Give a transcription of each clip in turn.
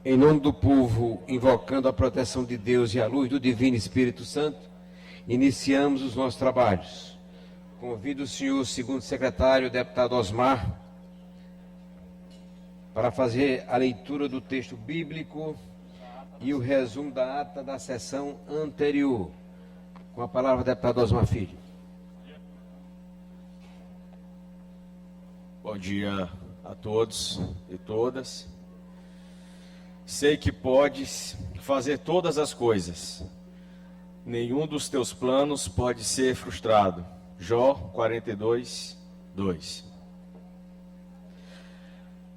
Em nome do povo, invocando a proteção de Deus e a luz do Divino Espírito Santo, iniciamos os nossos trabalhos. Convido o senhor segundo secretário, deputado Osmar, para fazer a leitura do texto bíblico e o resumo da ata da sessão anterior. Com a palavra, deputado Osmar Filho. Bom dia a todos e todas. Sei que podes fazer todas as coisas. Nenhum dos teus planos pode ser frustrado. Jó 42, 2.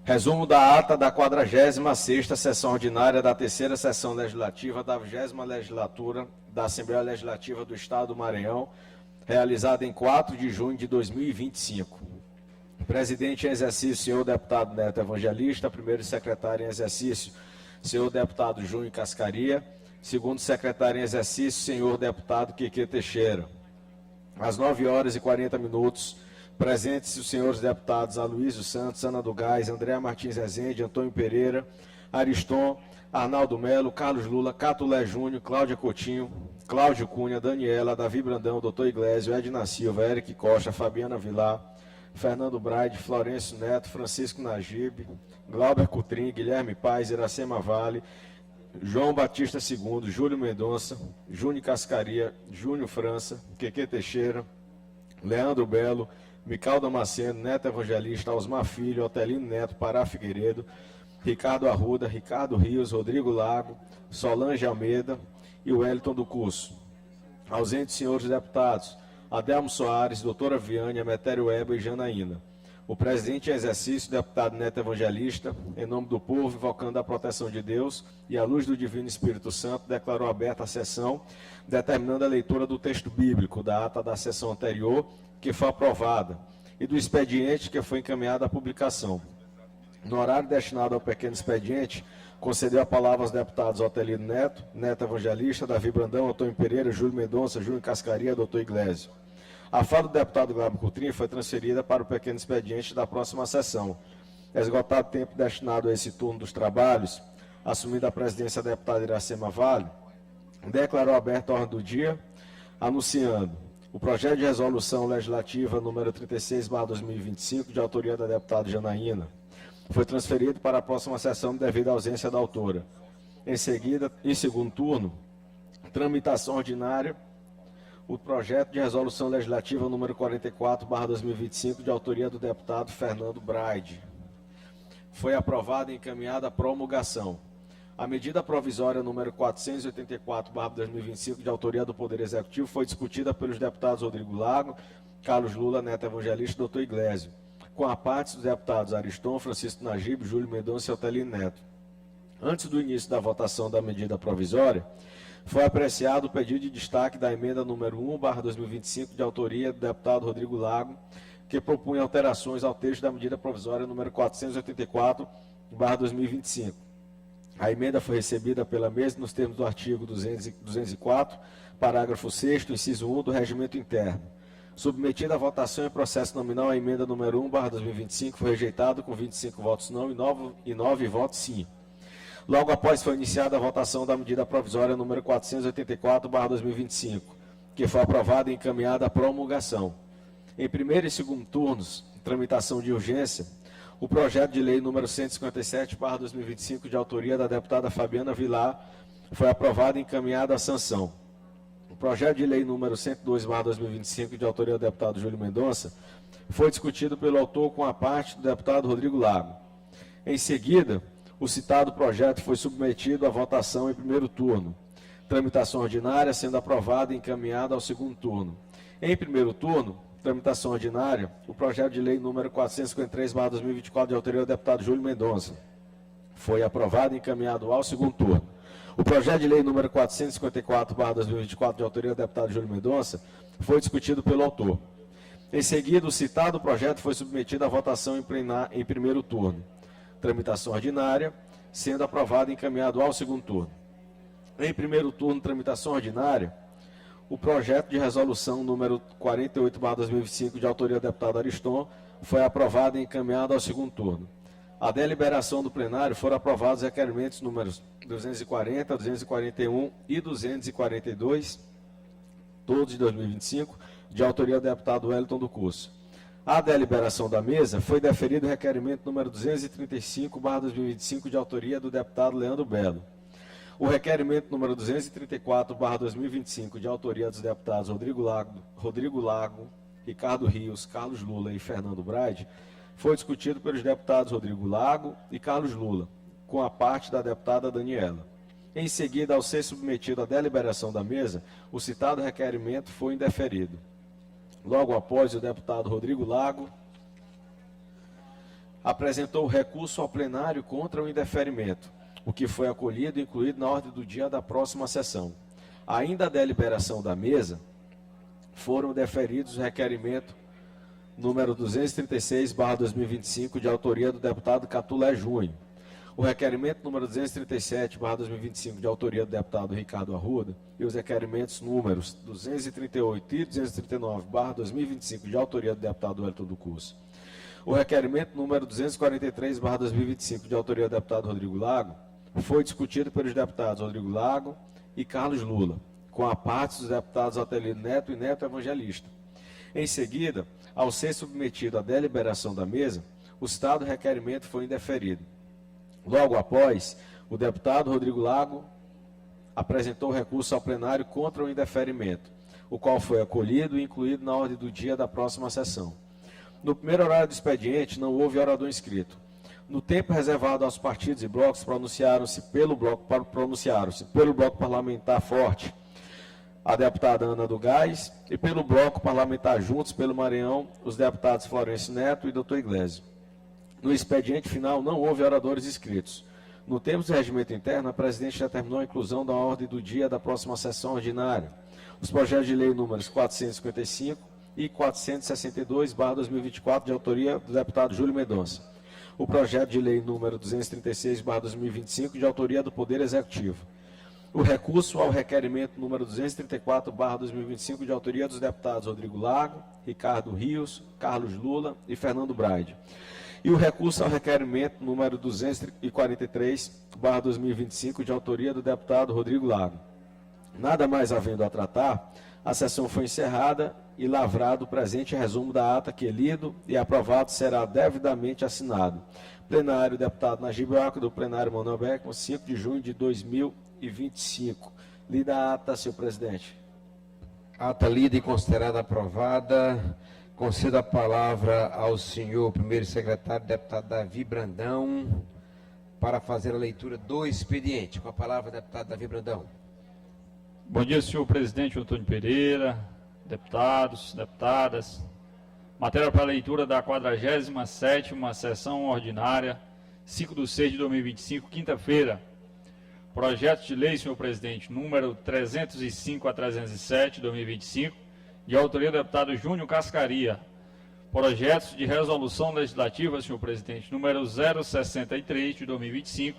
Resumo da ata da 46ª sessão ordinária da terceira sessão legislativa da 20ª legislatura da Assembleia Legislativa do Estado do Maranhão, realizada em 4 de junho de 2025. Presidente em exercício, senhor deputado Neto Evangelista. Primeiro secretário em exercício, senhor deputado Júnior Cascaria. Segundo secretário em exercício, senhor deputado Quique Teixeira. Às 9h40, presentes os senhores deputados Aloysio Santos, Ana do Gás, André Martins Rezende, Antônio Pereira, Ariston, Arnaldo Melo, Carlos Lula, Catulé Júnior, Cláudia Coutinho, Cláudio Cunha, Daniela, Davi Brandão, Doutor Iglesio, Edna Silva, Eric Costa, Fabiana Vilar, Fernando Braide, Florencio Neto, Francisco Najib, Glauber Cutrim, Guilherme Paz, Iracema Vale, João Batista II, Júlio Mendonça, Júnior Cascaria, Júnior França, Quique Teixeira, Leandro Belo, Mical Damasceno, Neto Evangelista, Osmar Filho, Otelino Neto, Pará Figueiredo, Ricardo Arruda, Ricardo Rios, Rodrigo Lago, Solange Almeida e Wellington do Curso. Ausentes senhores deputados Adelmo Soares, doutora Viane, Emetério Weber e Janaína. O presidente em exercício, deputado Neto Evangelista, em nome do povo, invocando a proteção de Deus e a luz do Divino Espírito Santo, declarou aberta a sessão, determinando a leitura do texto bíblico da ata da sessão anterior, que foi aprovada, e do expediente que foi encaminhado à publicação. No horário destinado ao pequeno expediente, concedeu a palavra aos deputados Otelino Neto, Neto Evangelista, Davi Brandão, Antônio Pereira, Júlio Mendonça, Júnior Cascaria, doutor Iglesio. A fala do deputado Glauber Cutrim foi transferida para o pequeno expediente da próxima sessão. Esgotado o tempo destinado a esse turno dos trabalhos, assumindo a presidência a deputada Iracema Vale, declarou aberta a ordem do dia, anunciando o projeto de resolução legislativa número 36/2025, de autoria da deputada Janaína, foi transferido para a próxima sessão devido à ausência da autora. Em seguida, em segundo turno, tramitação ordinária, o projeto de resolução legislativa número 44/2025, de autoria do deputado Fernando Braide. Foi aprovada e encaminhada à promulgação. A medida provisória número 484/2025, de autoria do Poder Executivo, foi discutida pelos deputados Rodrigo Lago, Carlos Lula, Neto Evangelista e doutor Iglesio, com a parte dos deputados Ariston, Francisco Najib, Júlio Mendonça e Otelino Neto. Antes do início da votação da medida provisória, foi apreciado o pedido de destaque da emenda número 1/2025, de autoria do deputado Rodrigo Lago, que propunha alterações ao texto da medida provisória número 484/2025. A emenda foi recebida pela mesa nos termos do artigo 204, parágrafo 6º, inciso 1 do Regimento Interno. Submetida à votação em processo nominal, a emenda número 1/2025 foi rejeitada com 25 votos não e 9 votos sim. Logo após foi iniciada a votação da medida provisória número 484/2025, que foi aprovada e encaminhada à promulgação. Em primeiro e segundo turnos, tramitação de urgência, o projeto de lei número 157/2025, de autoria da deputada Fabiana Vilar, foi aprovado e encaminhado à sanção. O projeto de lei número 102/2025, de autoria do deputado Júlio Mendonça, foi discutido pelo autor com a parte do deputado Rodrigo Lago. Em seguida, o citado projeto foi submetido à votação em primeiro turno. Tramitação ordinária sendo aprovada e encaminhada ao segundo turno. Em primeiro turno, tramitação ordinária, o projeto de lei número 453/2024, de autoria do deputado Júlio Mendonça, foi aprovado e encaminhado ao segundo turno. O projeto de lei número 454/2024, de autoria do deputado Júlio Mendonça, foi discutido pelo autor. Em seguida, o citado projeto foi submetido à votação em primeiro turno. Tramitação ordinária, sendo aprovado e encaminhado ao segundo turno. Em primeiro turno, tramitação ordinária, o projeto de resolução número 48/2025, de autoria do deputado Ariston, foi aprovado e encaminhado ao segundo turno. A deliberação do plenário foram aprovados requerimentos números 240, 241 e 242, todos de 2025, de autoria do deputado Wellington do Curso. A deliberação da mesa foi deferido o requerimento número 235/2025, de autoria do deputado Leandro Belo. O requerimento número 234/2025, de autoria dos deputados Rodrigo Lago, Ricardo Rios, Carlos Lula e Fernando Braide, foi discutido pelos deputados Rodrigo Lago e Carlos Lula, com a parte da deputada Daniela. Em seguida, ao ser submetido à deliberação da mesa, o citado requerimento foi indeferido. Logo após, o deputado Rodrigo Lago apresentou o recurso ao plenário contra o indeferimento, o que foi acolhido e incluído na ordem do dia da próxima sessão. Ainda a deliberação da mesa, foram deferidos o requerimento número 236/2025, de autoria do deputado Catulé Júnior. O requerimento número 237/2025, de autoria do deputado Ricardo Arruda, e os requerimentos números 238 e 239/2025, de autoria do deputado Wellington do Curso. O requerimento número 243/2025, de autoria do deputado Rodrigo Lago, foi discutido pelos deputados Rodrigo Lago e Carlos Lula, com a parte dos deputados Atelino Neto e Neto Evangelista. Em seguida, ao ser submetido à deliberação da mesa, o citado requerimento foi indeferido. Logo após, o deputado Rodrigo Lago apresentou recurso ao plenário contra o indeferimento, o qual foi acolhido e incluído na ordem do dia da próxima sessão. No primeiro horário do expediente, não houve orador inscrito. No tempo reservado aos partidos e blocos, pronunciaram-se pelo bloco parlamentar Forte, a deputada Ana do Gás, e pelo bloco parlamentar Juntos pelo Maranhão, os deputados Florencio Neto e Dr. Iglesias. No expediente final, não houve oradores inscritos. No termo do regimento interno, a presidente determinou a inclusão da ordem do dia da próxima sessão ordinária os projetos de lei números 455 e 462/2024, de autoria do deputado Júlio Mendonça. O projeto de lei número 236/2025, de autoria do Poder Executivo. O recurso ao requerimento número 234/2025, de autoria dos deputados Rodrigo Lago, Ricardo Rios, Carlos Lula e Fernando Braide. E o recurso ao requerimento número 243/2025, de autoria do deputado Rodrigo Lago. Nada mais havendo a tratar, a sessão foi encerrada e lavrado o presente resumo da ata que, lido e aprovado, será devidamente assinado. Plenário, deputado Najib Oca, do plenário Manuel Beckman, 5 de junho de 2025. Lida a ata, senhor presidente. Ata lida e considerada aprovada. Concedo a palavra ao senhor primeiro secretário, deputado Davi Brandão, para fazer a leitura do expediente. Com a palavra, deputado Davi Brandão. Bom dia, senhor presidente Antônio Pereira, deputados, deputadas. Matéria para leitura da 47ª sessão ordinária, 5/6/2025, quinta-feira. Projeto de lei, senhor presidente, número 305 a 307, 2025, de autoria do deputado Júnior Cascaria. Projetos de resolução legislativa, senhor presidente, número 063, de 2025,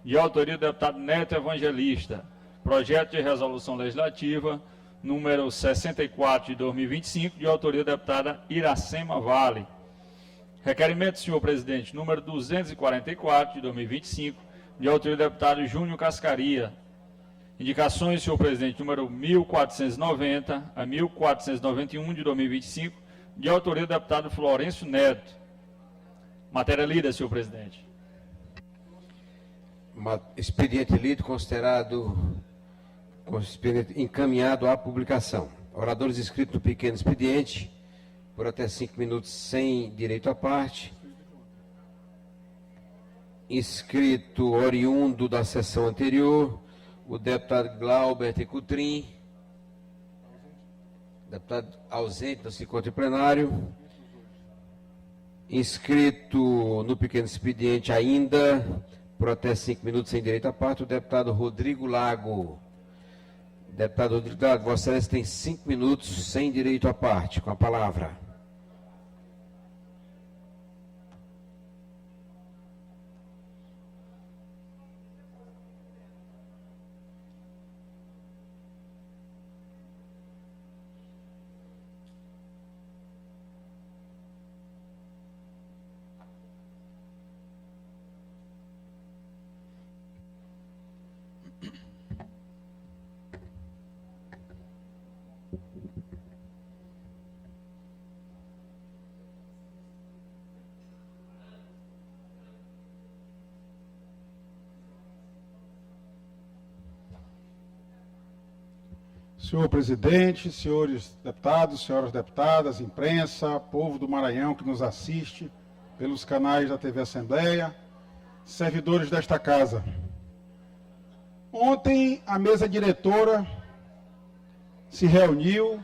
de autoria do deputado Neto Evangelista. Projeto de resolução legislativa, número 64, de 2025, de autoria da deputada Iracema Vale. Requerimento, senhor presidente, número 244, de 2025, de autoria do deputado Júnior Cascaria. Indicações, senhor presidente, número 1490 a 1491, de 2025, de autoria do deputado Florencio Neto. Matéria lida, senhor presidente. Expediente lido, considerado encaminhado à publicação. Oradores inscritos no pequeno expediente, por até 5 minutos, sem direito à parte. Inscrito oriundo da sessão anterior, o deputado Glauber Cutrim, deputado ausente, não se encontra em plenário. Inscrito no pequeno expediente ainda, por até 5 minutos, sem direito à parte, o deputado Rodrigo Lago. Deputado Rodrigo Lago, Vossa Excelência tem 5 minutos, sem direito à parte. Com a palavra. Senhor presidente, senhores deputados, senhoras deputadas, imprensa, povo do Maranhão que nos assiste pelos canais da TV Assembleia, servidores desta casa. Ontem a mesa diretora se reuniu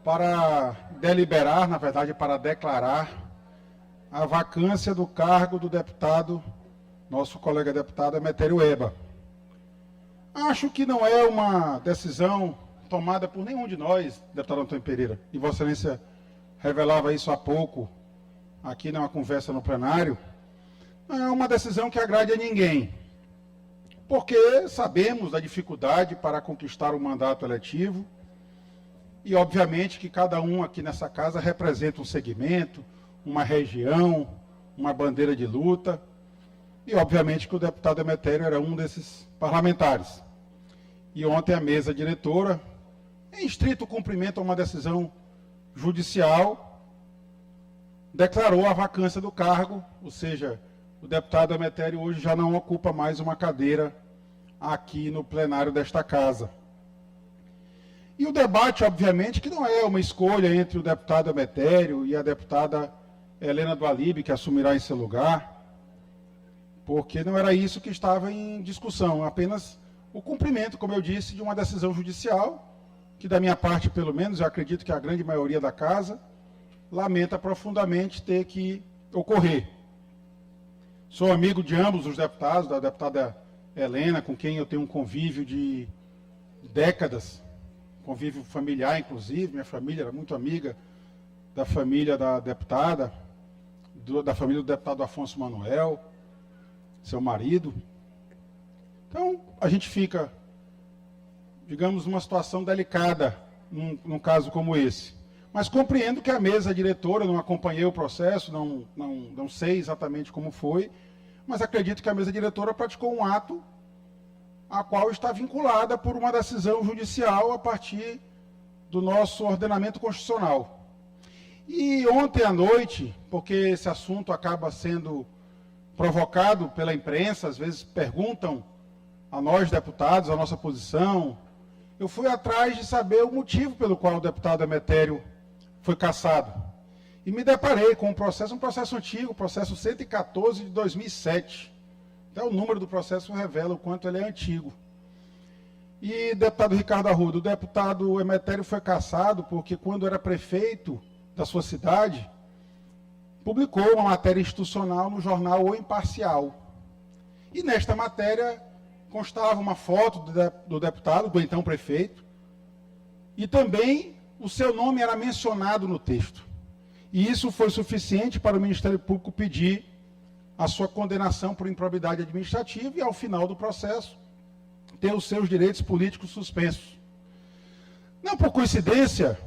para deliberar, na verdade para declarar, a vacância do cargo do deputado, nosso colega deputado Emetério Eba. Acho que não é uma decisão tomada por nenhum de nós, deputado Antônio Pereira, e Vossa Excelência revelava isso há pouco, aqui numa conversa no plenário, não é uma decisão que agrade a ninguém, porque sabemos da dificuldade para conquistar o mandato eletivo, e obviamente que cada um aqui nessa casa representa um segmento, uma região, uma bandeira de luta, e obviamente que o deputado Emetério era um desses parlamentares. E ontem a mesa diretora, em estrito cumprimento a uma decisão judicial, declarou a vacância do cargo, ou seja, o deputado Emetério hoje já não ocupa mais uma cadeira aqui no plenário desta casa. E o debate, obviamente, que não é uma escolha entre o deputado Emetério e a deputada Helena do Alibe, que assumirá em seu lugar, porque não era isso que estava em discussão, apenas o cumprimento, como eu disse, de uma decisão judicial, que da minha parte, pelo menos, eu acredito que a grande maioria da casa lamenta profundamente ter que ocorrer. Sou amigo de ambos os deputados, da deputada Helena, com quem eu tenho um convívio de décadas, convívio familiar, inclusive, minha família era muito amiga da família da deputada, da família do deputado Afonso Manuel, seu marido. Então, a gente fica, digamos, numa situação delicada num caso como esse. Mas compreendo que a mesa diretora, não acompanhei o processo, não sei exatamente como foi, mas acredito que a mesa diretora praticou um ato a qual está vinculada por uma decisão judicial a partir do nosso ordenamento constitucional. E ontem à noite, porque esse assunto acaba sendo provocado pela imprensa, às vezes perguntam a nós, deputados, a nossa posição, eu fui atrás de saber o motivo pelo qual o deputado Emetério foi cassado. E me deparei com um processo antigo, o processo 114 de 2007. Até o número do processo revela o quanto ele é antigo. E, deputado Ricardo Arruda, o deputado Emetério foi cassado porque, quando era prefeito da sua cidade, publicou uma matéria institucional no jornal O Imparcial. E nesta matéria constava uma foto do deputado, do então prefeito, e também o seu nome era mencionado no texto. E isso foi suficiente para o Ministério Público pedir a sua condenação por improbidade administrativa e, ao final do processo, ter os seus direitos políticos suspensos. Não por coincidência,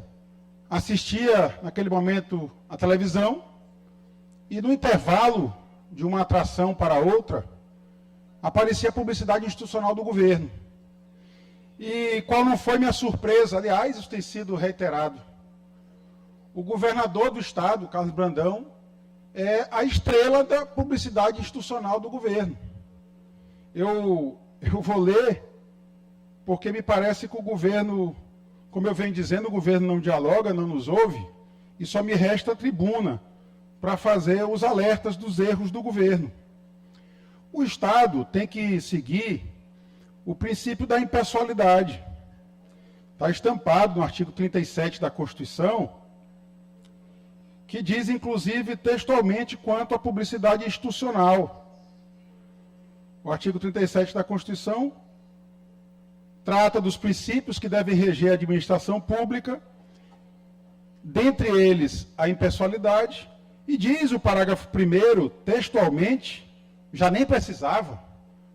assistia naquele momento a televisão e, no intervalo de uma atração para outra, aparecia a publicidade institucional do governo. E qual não foi minha surpresa, aliás, isso tem sido reiterado. O governador do estado, Carlos Brandão, é a estrela da publicidade institucional do governo. Eu vou ler, porque me parece que o governo, como eu venho dizendo, o governo não dialoga, não nos ouve, e só me resta a tribuna para fazer os alertas dos erros do governo. O Estado tem que seguir o princípio da impessoalidade. Está estampado no artigo 37 da Constituição, que diz, inclusive, textualmente, quanto à publicidade institucional. O artigo 37 da Constituição trata dos princípios que devem reger a administração pública, dentre eles a impessoalidade, e diz o parágrafo 1º, textualmente, já nem precisava,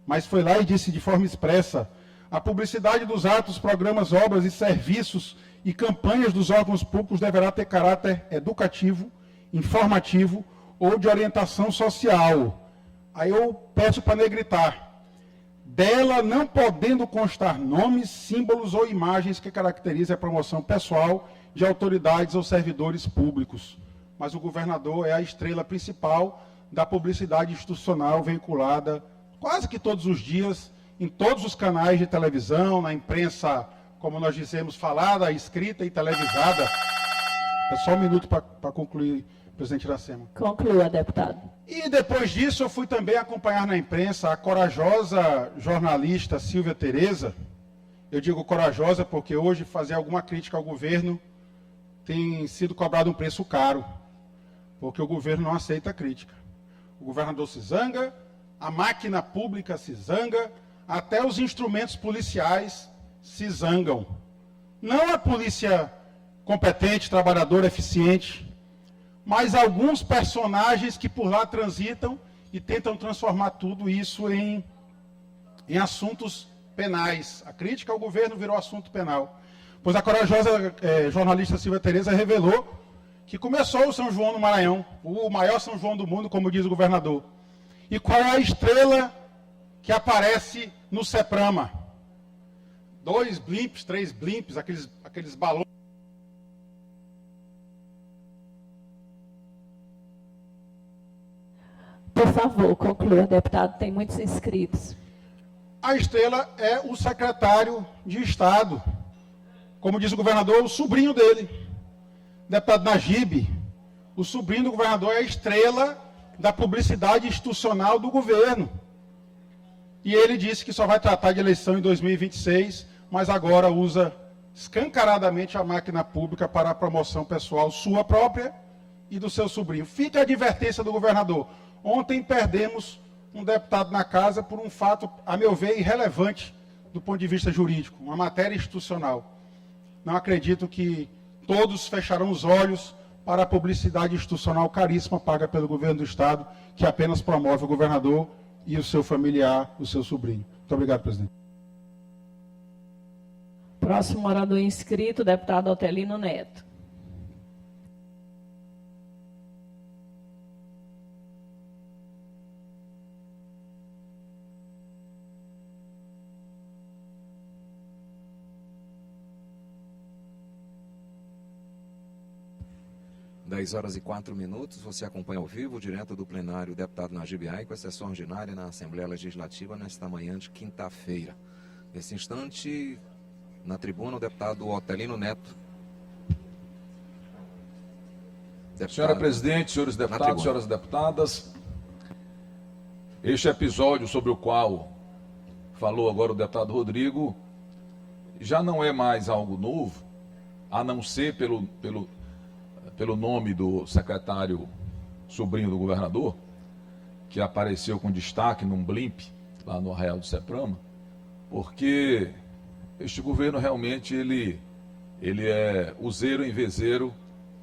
mas foi lá e disse de forma expressa: a publicidade dos atos, programas, obras e serviços e campanhas dos órgãos públicos deverá ter caráter educativo, informativo ou de orientação social. Aí eu peço para negritar: dela não podendo constar nomes, símbolos ou imagens que caracterizem a promoção pessoal de autoridades ou servidores públicos. Mas o governador é a estrela principal da publicidade institucional veiculada quase que todos os dias, em todos os canais de televisão, na imprensa, como nós dizemos, falada, escrita e televisada. É só um minuto para concluir, presidente Iracema. Conclua, deputado. E depois disso eu fui também acompanhar na imprensa a corajosa jornalista Silvia Tereza. Eu digo corajosa porque hoje fazer alguma crítica ao governo tem sido cobrado um preço caro, porque o governo não aceita crítica. O governador se zanga, a máquina pública se zanga, até os instrumentos policiais se zangam. Não a polícia competente, trabalhadora, eficiente, mas alguns personagens que por lá transitam e tentam transformar tudo isso em assuntos penais. A crítica ao governo virou assunto penal. Pois a corajosa jornalista Silvia Tereza revelou que começou o São João no Maranhão, o maior São João do mundo, como diz o governador. E qual é a estrela que aparece no CEPRAMA? 2 blimps, 3 blimps, aqueles balões. Por favor, conclua, deputado, tem muitos inscritos. A estrela é o secretário de Estado, como diz o governador, o sobrinho dele, deputado Najib. O sobrinho do governador é a estrela da publicidade institucional do governo. E ele disse que só vai tratar de eleição em 2026, mas agora usa escancaradamente a máquina pública para a promoção pessoal sua própria e do seu sobrinho. Fica a advertência do governador. Ontem perdemos um deputado na casa por um fato, a meu ver, irrelevante do ponto de vista jurídico, uma matéria institucional. Não acredito que todos fecharão os olhos para a publicidade institucional caríssima paga pelo governo do Estado, que apenas promove o governador e o seu familiar, o seu sobrinho. Muito obrigado, presidente. Próximo orador inscrito, deputado Otelino Neto. Dez horas e 4 minutos, você acompanha ao vivo, direto do plenário, o deputado Najib Ai, com a sessão ordinária na Assembleia Legislativa nesta manhã de quinta-feira. Nesse instante, na tribuna, o deputado Otelino Neto. Deputado, senhora presidente, senhores deputados, senhoras deputadas, este episódio sobre o qual falou agora o deputado Rodrigo já não é mais algo novo, a não ser pelo nome do secretário sobrinho do governador, que apareceu com destaque num blimp lá no Arraial do CEPRAMA, porque este governo realmente ele é useiro em vezeiro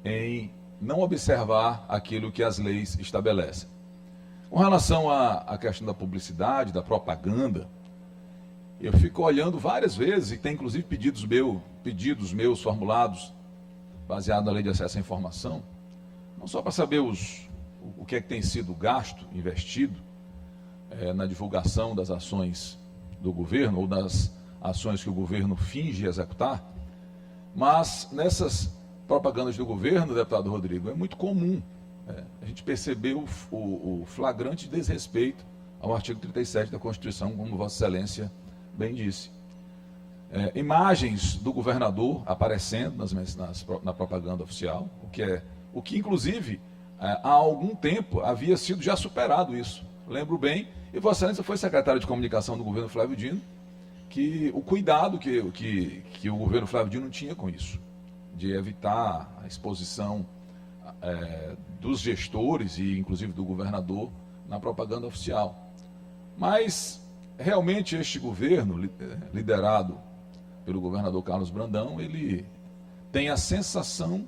em não observar aquilo que as leis estabelecem. Com relação à questão da publicidade, da propaganda, eu fico olhando várias vezes, e tem inclusive pedidos meus formulados baseado na lei de acesso à informação, não só para saber o que é que tem sido gasto, investido na divulgação das ações do governo ou das ações que o governo finge executar, mas nessas propagandas do governo, deputado Rodrigo, é muito comum a gente perceber o flagrante desrespeito ao artigo 37 da Constituição, como Vossa Excelência bem disse. Imagens do governador aparecendo na propaganda oficial, o que inclusive há algum tempo havia sido já superado isso. Lembro bem, e Vossa Excelência foi secretário de comunicação do governo Flávio Dino, que o cuidado que o governo Flávio Dino tinha com isso, de evitar a exposição dos gestores e inclusive do governador na propaganda oficial. Mas realmente este governo, liderado pelo governador Carlos Brandão, ele tem a sensação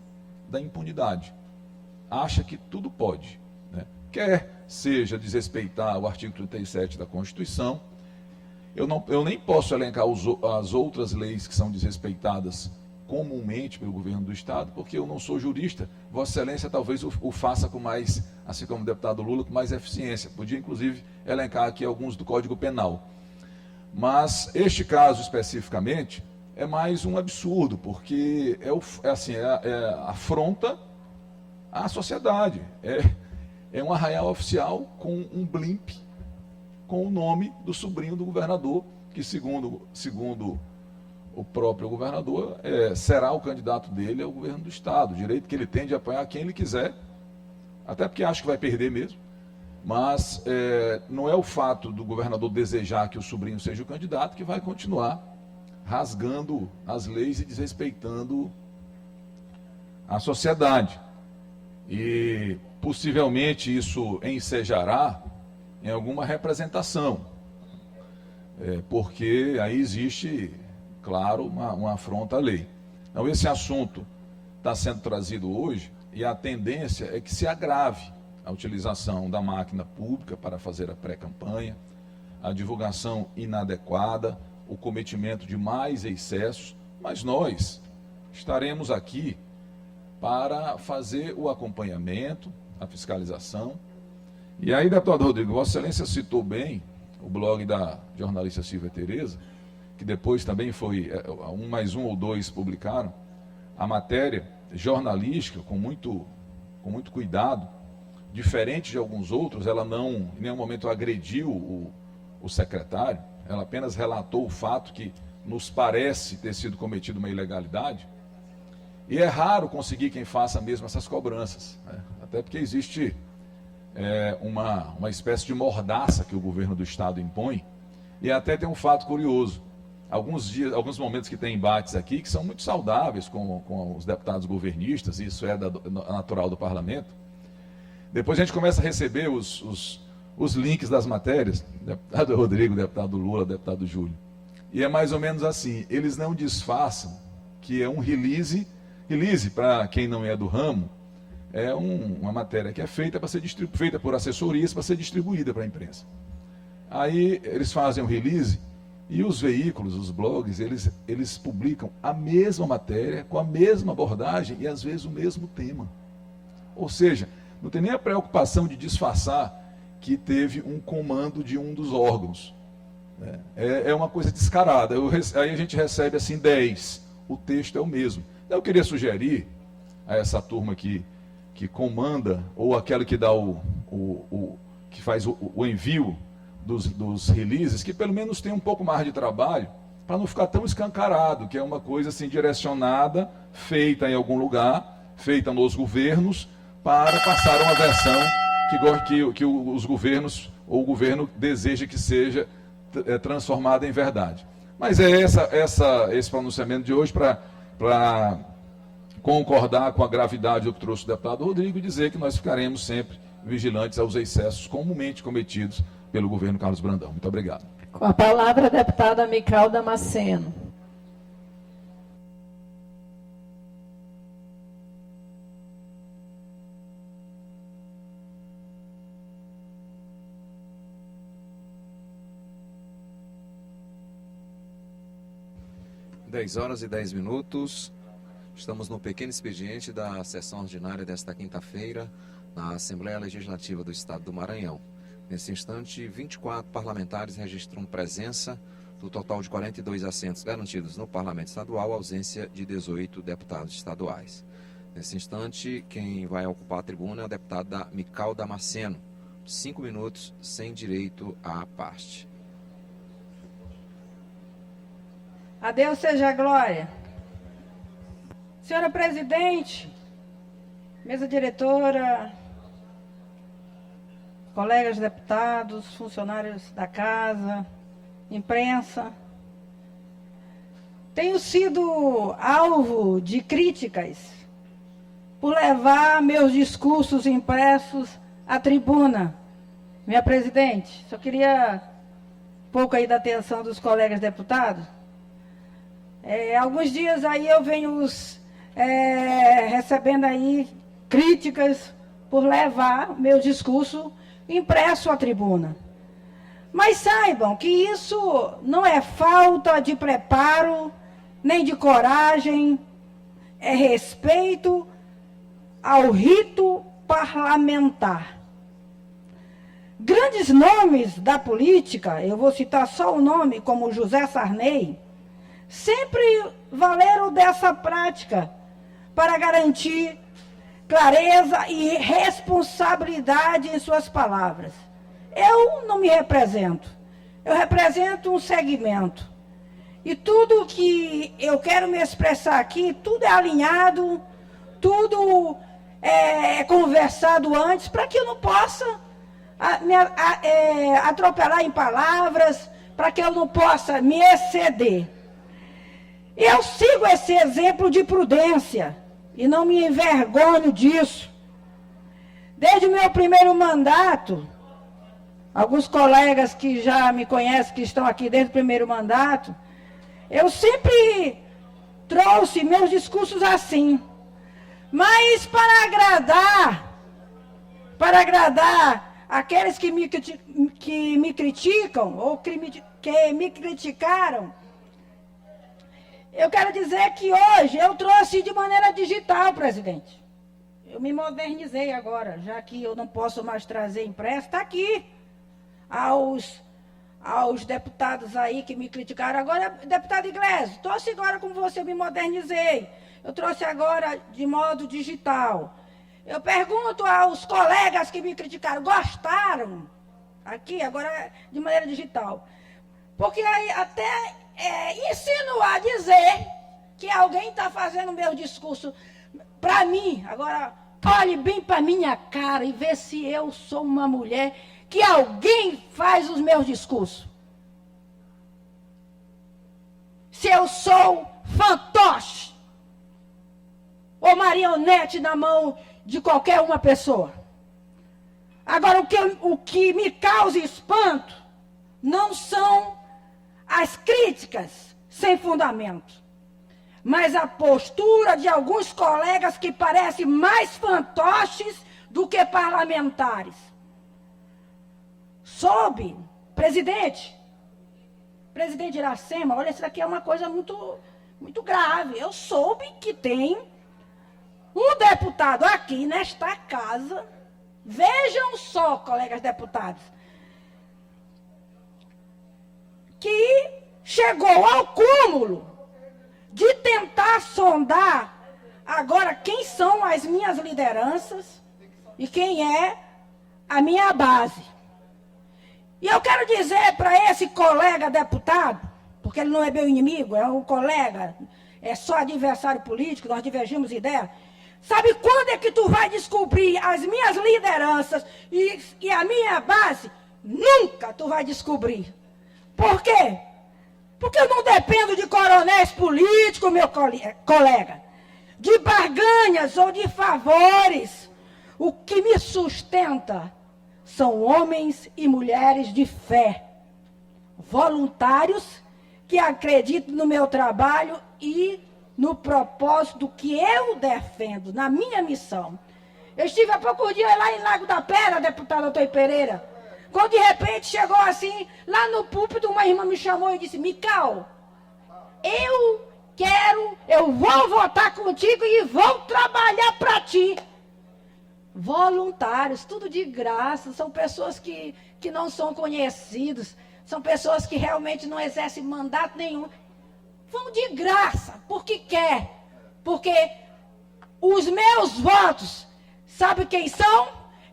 da impunidade. Acha que tudo pode, né? Quer seja desrespeitar o artigo 37 da Constituição. Eu nem posso elencar as outras leis que são desrespeitadas comumente pelo governo do Estado, porque eu não sou jurista. Vossa Excelência talvez o faça com mais, assim como o deputado Lula, com mais eficiência. Podia, inclusive, elencar aqui alguns do Código Penal. Mas este caso especificamente é mais um absurdo, porque é afronta à sociedade. É um arraial oficial com um blimp com o nome do sobrinho do governador, que segundo o próprio governador, será o candidato dele ao governo do estado. O direito que ele tem de apoiar quem ele quiser, até porque acha que vai perder mesmo. Mas não é o fato do governador desejar que o sobrinho seja o candidato que vai continuar rasgando as leis e desrespeitando a sociedade. E possivelmente isso ensejará em alguma representação, porque aí existe, claro, uma afronta à lei. Então, esse assunto está sendo trazido hoje e a tendência é que se agrave a utilização da máquina pública para fazer a pré-campanha, a divulgação inadequada, o cometimento de mais excessos, mas nós estaremos aqui para fazer o acompanhamento, a fiscalização. E aí, deputado Rodrigo, Vossa Excelência citou bem o blog da jornalista Silvia Tereza, que depois também foi, mais um ou dois publicaram, a matéria jornalística com muito cuidado, diferente de alguns outros. Ela não, em nenhum momento, agrediu o secretário, ela apenas relatou o fato que nos parece ter sido cometido uma ilegalidade, e é raro conseguir quem faça mesmo essas cobranças, né? Até porque existe uma espécie de mordaça que o governo do estado impõe, e até tem um fato curioso. Alguns momentos que tem embates aqui que são muito saudáveis com os deputados governistas, e isso é natural do parlamento. Depois a gente começa a receber os links das matérias, deputado Rodrigo, deputado Lula, deputado Júlio. E é mais ou menos assim, eles não disfarçam que é um release, para quem não é do ramo, é uma matéria que é feita feita por assessorias para ser distribuída para a imprensa. Aí eles fazem o release e os veículos, os blogs, eles publicam a mesma matéria, com a mesma abordagem e às vezes o mesmo tema. Ou seja, não tem nem a preocupação de disfarçar que teve um comando de um dos órgãos. É uma coisa descarada. Aí a gente recebe assim 10, o texto é o mesmo. Então eu queria sugerir a essa turma que comanda, ou aquela que dá que faz o envio dos releases, que pelo menos tem um pouco mais de trabalho, para não ficar tão escancarado, que é uma coisa assim direcionada, feita em algum lugar, feita nos governos, para passar uma versão que os governos, ou o governo deseja que seja transformada em verdade. Mas é esse pronunciamento de hoje para concordar com a gravidade do que trouxe o deputado Rodrigo e dizer que nós ficaremos sempre vigilantes aos excessos comumente cometidos pelo governo Carlos Brandão. Muito obrigado. Com a palavra, a deputada Mical Damasceno. Dez horas e 10 minutos. Estamos no pequeno expediente da sessão ordinária desta quinta-feira, na Assembleia Legislativa do Estado do Maranhão. Nesse instante, 24 parlamentares registram presença, do total de 42 assentos garantidos no Parlamento Estadual, ausência de 18 deputados estaduais. Nesse instante, quem vai ocupar a tribuna é a deputada Mical Damasceno, 5 minutos, sem direito à parte. A Deus seja a glória. Senhora presidente, mesa diretora, colegas deputados, funcionários da casa, imprensa, tenho sido alvo de críticas por levar meus discursos impressos à tribuna. Minha presidente, só queria um pouco aí da atenção dos colegas deputados. Alguns dias aí eu venho recebendo aí críticas por levar meu discurso impresso à tribuna. Mas saibam que isso não é falta de preparo, nem de coragem, é respeito ao rito parlamentar. Grandes nomes da política, eu vou citar só o nome, como José Sarney, sempre valeram dessa prática para garantir clareza e responsabilidade em suas palavras. Eu não me represento, eu represento um segmento. E tudo que eu quero me expressar aqui, tudo é alinhado, tudo é conversado antes, para que eu não possa atropelar em palavras, para que eu não possa me exceder. Eu sigo esse exemplo de prudência e não me envergonho disso. Desde o meu primeiro mandato, alguns colegas que já me conhecem, que estão aqui desde o primeiro mandato, eu sempre trouxe meus discursos assim. Mas para agradar aqueles que me criticam, ou que me criticaram, eu quero dizer que hoje eu trouxe de maneira digital, presidente. Eu me modernizei agora, já que eu não posso mais trazer impresso, está aqui. Aos deputados aí que me criticaram. Agora, deputado Iglesias, trouxe agora como você, me modernizei. Eu trouxe agora de modo digital. Eu pergunto aos colegas que me criticaram, gostaram? Aqui, agora de maneira digital. Porque aí até insinuar, dizer que alguém está fazendo meu discurso para mim. Agora, olhe bem para minha cara e vê se eu sou uma mulher que alguém faz os meus discursos. Se eu sou fantoche ou marionete na mão de qualquer uma pessoa. Agora, o que me causa espanto não são as críticas sem fundamento, mas a postura de alguns colegas que parecem mais fantoches do que parlamentares. Soube, presidente Iracema, olha, isso aqui é uma coisa muito, muito grave. Eu soube que tem um deputado aqui nesta casa, vejam só, colegas deputados, que chegou ao cúmulo de tentar sondar agora quem são as minhas lideranças e quem é a minha base. E eu quero dizer para esse colega deputado, porque ele não é meu inimigo, é um colega, é só adversário político, nós divergimos ideias. Sabe quando é que tu vai descobrir as minhas lideranças e a minha base? Nunca tu vai descobrir. Por quê? Porque eu não dependo de coronéis políticos, meu colega, de barganhas ou de favores. O que me sustenta são homens e mulheres de fé, voluntários que acreditam no meu trabalho e no propósito que eu defendo, na minha missão. Eu estive há poucos dias lá em Lago da Pedra, deputado Antônio Pereira, quando de repente chegou assim, lá no púlpito, uma irmã me chamou e disse, Mical, eu vou votar contigo e vou trabalhar para ti. Voluntários, tudo de graça, são pessoas que não são conhecidos, são pessoas que realmente não exercem mandato nenhum. Vão de graça, porque quer. Porque os meus votos, sabe quem são?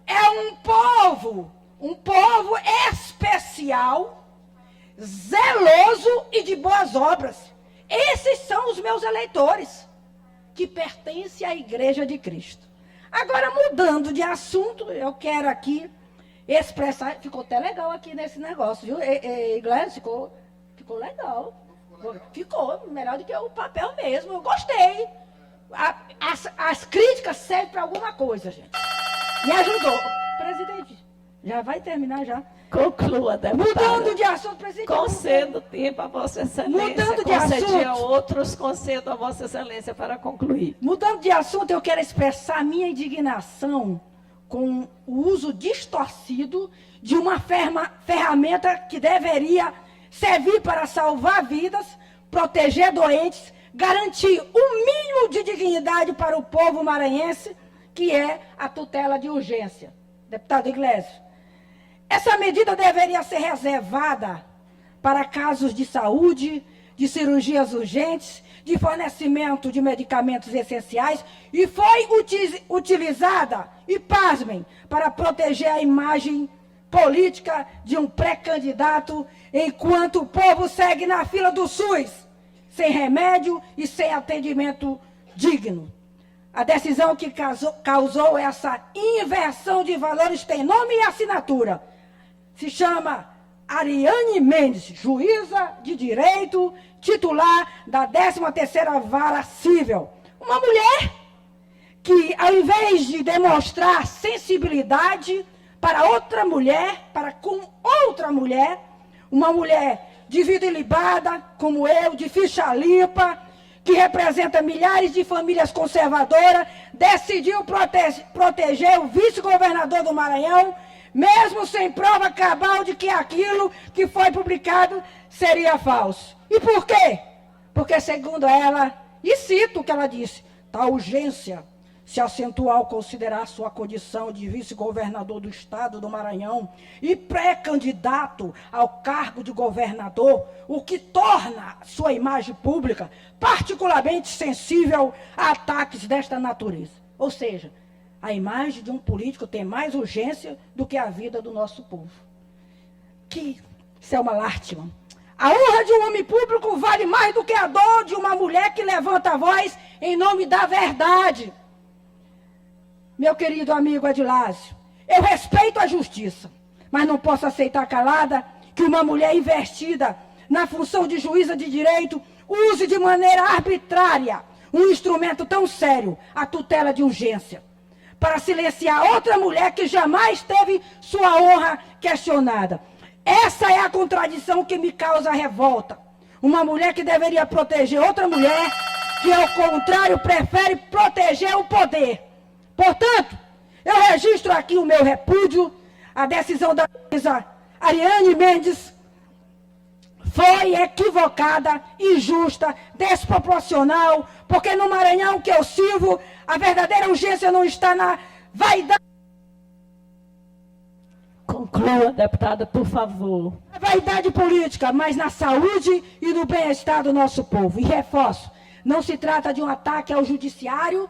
É um povo especial, zeloso e de boas obras. Esses são os meus eleitores, que pertencem à Igreja de Cristo. Agora, mudando de assunto, eu quero aqui expressar... Ficou até legal aqui nesse negócio, viu? Iglesias, ficou legal. Ficou melhor do que o papel mesmo. Eu gostei. As críticas servem para alguma coisa, gente. Me ajudou. Presidente, já vai terminar já. Conclua, deputada. Mudando de assunto, presidente. Concedo tempo a Vossa Excelência. Mudando de concedi a assunto. outros, concedo a Vossa Excelência para concluir. Mudando de assunto, eu quero expressar minha indignação com o uso distorcido de uma ferramenta que deveria servir para salvar vidas, proteger doentes, garantir o mínimo de dignidade para o povo maranhense, que é a tutela de urgência. Deputado Iglesias, Essa medida deveria ser reservada para casos de saúde, de cirurgias urgentes, de fornecimento de medicamentos essenciais e foi utilizada, e pasmem, para proteger a imagem política de um pré-candidato, enquanto o povo segue na fila do SUS, sem remédio e sem atendimento digno. A decisão que causou essa inversão de valores tem nome e assinatura. Se chama Ariane Mendes, juíza de direito, titular da 13ª Vara Cível. Uma mulher que, ao invés de demonstrar sensibilidade para outra mulher, para com outra mulher, uma mulher de vida ilibada, como eu, de ficha limpa, que representa milhares de famílias conservadoras, decidiu proteger o vice-governador do Maranhão, mesmo sem prova cabal de que aquilo que foi publicado seria falso. E por quê? Porque, segundo ela, e cito o que ela disse, tal urgência se acentua ao considerar sua condição de vice-governador do estado do Maranhão e pré-candidato ao cargo de governador, o que torna sua imagem pública particularmente sensível a ataques desta natureza. Ou seja, a imagem de um político tem mais urgência do que a vida do nosso povo. Isso é uma lástima. A honra de um homem público vale mais do que a dor de uma mulher que levanta a voz em nome da verdade. Meu querido amigo Adilásio, eu respeito a justiça, mas não posso aceitar calada que uma mulher investida na função de juíza de direito use de maneira arbitrária um instrumento tão sério, a tutela de urgência, para silenciar outra mulher que jamais teve sua honra questionada. Essa é a contradição que me causa revolta. Uma mulher que deveria proteger outra mulher, que ao contrário prefere proteger o poder. Portanto, eu registro aqui o meu repúdio. A decisão da juíza Ariane Mendes foi equivocada, injusta, desproporcional, porque no Maranhão que eu sirvo, a verdadeira urgência não está na vaidade. Conclua, deputada, por favor. Na vaidade política, mas na saúde e no bem-estar do nosso povo. E reforço, não se trata de um ataque ao judiciário,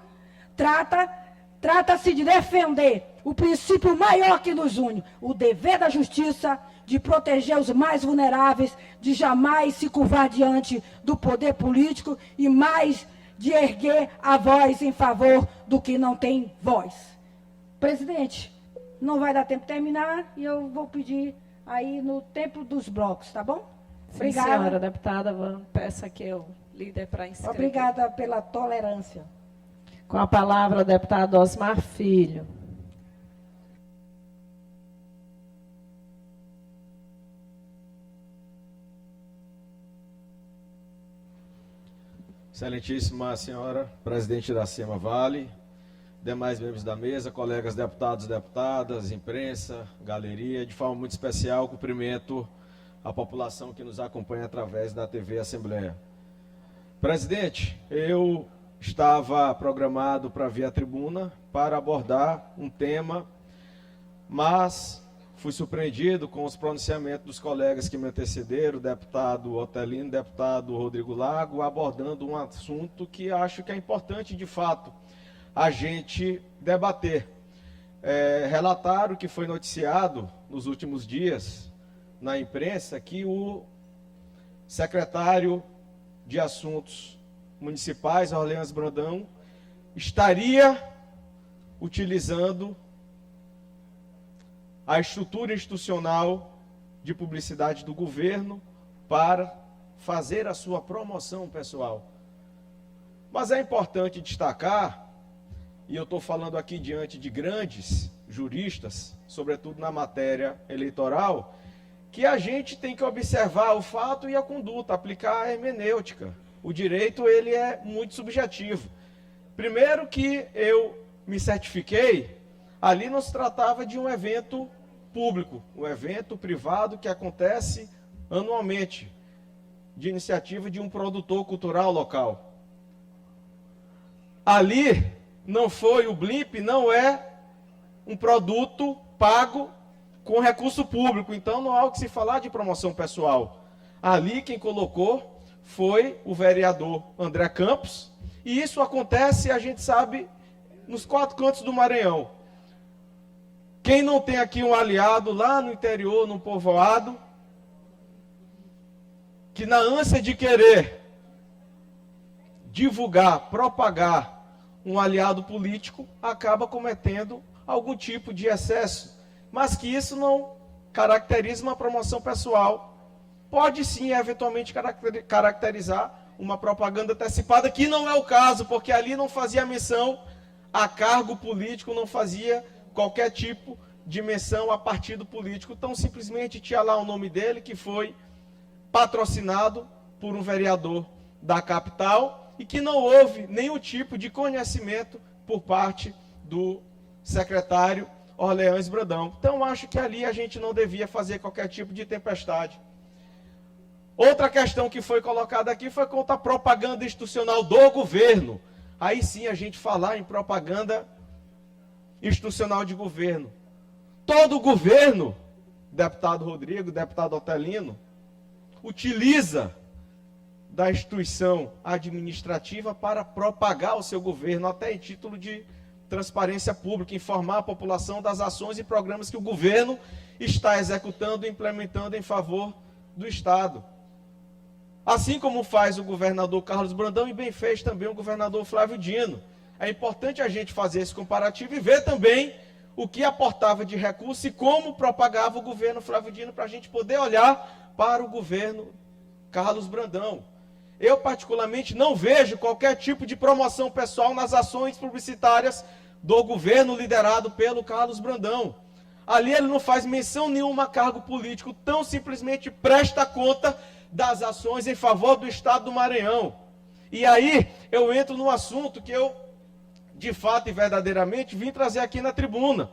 trata-se de defender o princípio maior que nos une, o dever da justiça, de proteger os mais vulneráveis, de jamais se curvar diante do poder político e mais de erguer a voz em favor do que não tem voz. Presidente, não vai dar tempo de terminar e eu vou pedir aí no tempo dos blocos, tá bom? Obrigada. Sim, senhora deputada, peço aqui o líder para inscrever. Obrigada pela tolerância. Com a palavra, o deputado Osmar Filho. Excelentíssima senhora presidente da SEMA Vale, demais membros da mesa, colegas deputados e deputadas, imprensa, galeria, de forma muito especial, cumprimento a população que nos acompanha através da TV Assembleia. Presidente, eu estava programado para vir à tribuna para abordar um tema, mas fui surpreendido com os pronunciamentos dos colegas que me antecederam, o deputado Otelino, o deputado Rodrigo Lago, abordando um assunto que acho que é importante, de fato, a gente debater. Relataram que foi noticiado nos últimos dias na imprensa que o secretário de Assuntos Municipais, Orleans Brandão, estaria utilizando a estrutura institucional de publicidade do governo para fazer a sua promoção pessoal. Mas é importante destacar, e eu estou falando aqui diante de grandes juristas, sobretudo na matéria eleitoral, que a gente tem que observar o fato e a conduta, aplicar a hermenêutica. O direito, ele é muito subjetivo. Primeiro que eu me certifiquei, ali não se tratava de um evento público, um evento privado que acontece anualmente, de iniciativa de um produtor cultural local. Ali não foi o Blimp, não é um produto pago com recurso público. Então não há o que se falar de promoção pessoal. Ali quem colocou foi o vereador André Campos, e isso acontece, a gente sabe, nos 4 cantos do Maranhão. Quem não tem aqui um aliado lá no interior, no povoado, que na ânsia de querer divulgar, propagar um aliado político, acaba cometendo algum tipo de excesso, mas que isso não caracteriza uma promoção pessoal. Pode sim, eventualmente, caracterizar uma propaganda antecipada, que não é o caso, porque ali não fazia menção a cargo político, não fazia qualquer tipo de menção a partido político. Então, simplesmente tinha lá o nome dele, que foi patrocinado por um vereador da capital, e que não houve nenhum tipo de conhecimento por parte do secretário Orleans Brandão. Então, acho que ali a gente não devia fazer qualquer tipo de tempestade. Outra questão que foi colocada aqui foi contra a propaganda institucional do governo. Aí sim a gente falar em propaganda institucional de governo. Todo governo, deputado Rodrigo, deputado Otelino, utiliza da instituição administrativa para propagar o seu governo, até em título de transparência pública, informar a população das ações e programas que o governo está executando e implementando em favor do Estado. Assim como faz o governador Carlos Brandão, e bem fez também o governador Flávio Dino. É importante a gente fazer esse comparativo e ver também o que aportava de recurso e como propagava o governo Flávio Dino, para a gente poder olhar para o governo Carlos Brandão. Eu, particularmente, não vejo qualquer tipo de promoção pessoal nas ações publicitárias do governo liderado pelo Carlos Brandão. Ali ele não faz menção nenhuma a cargo político, tão simplesmente presta conta das ações em favor do Estado do Maranhão. E aí eu entro no assunto que eu, de fato e verdadeiramente, vim trazer aqui na tribuna,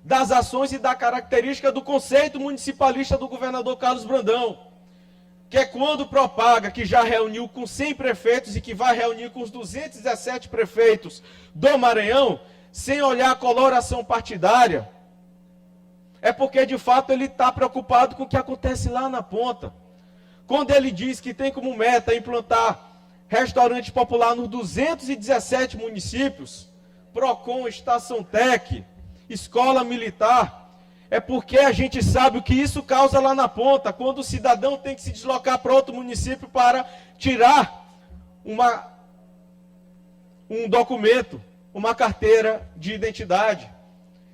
das ações e da característica do conceito municipalista do governador Carlos Brandão, que é quando propaga que já reuniu com 100 prefeitos e que vai reunir com os 217 prefeitos do Maranhão, sem olhar a coloração partidária, é porque de fato ele está preocupado com o que acontece lá na ponta. Quando ele diz que tem como meta implantar restaurante popular nos 217 municípios, Procon, Estação Tec, Escola Militar, é porque a gente sabe o que isso causa lá na ponta, quando o cidadão tem que se deslocar para outro município para tirar um documento, uma carteira de identidade.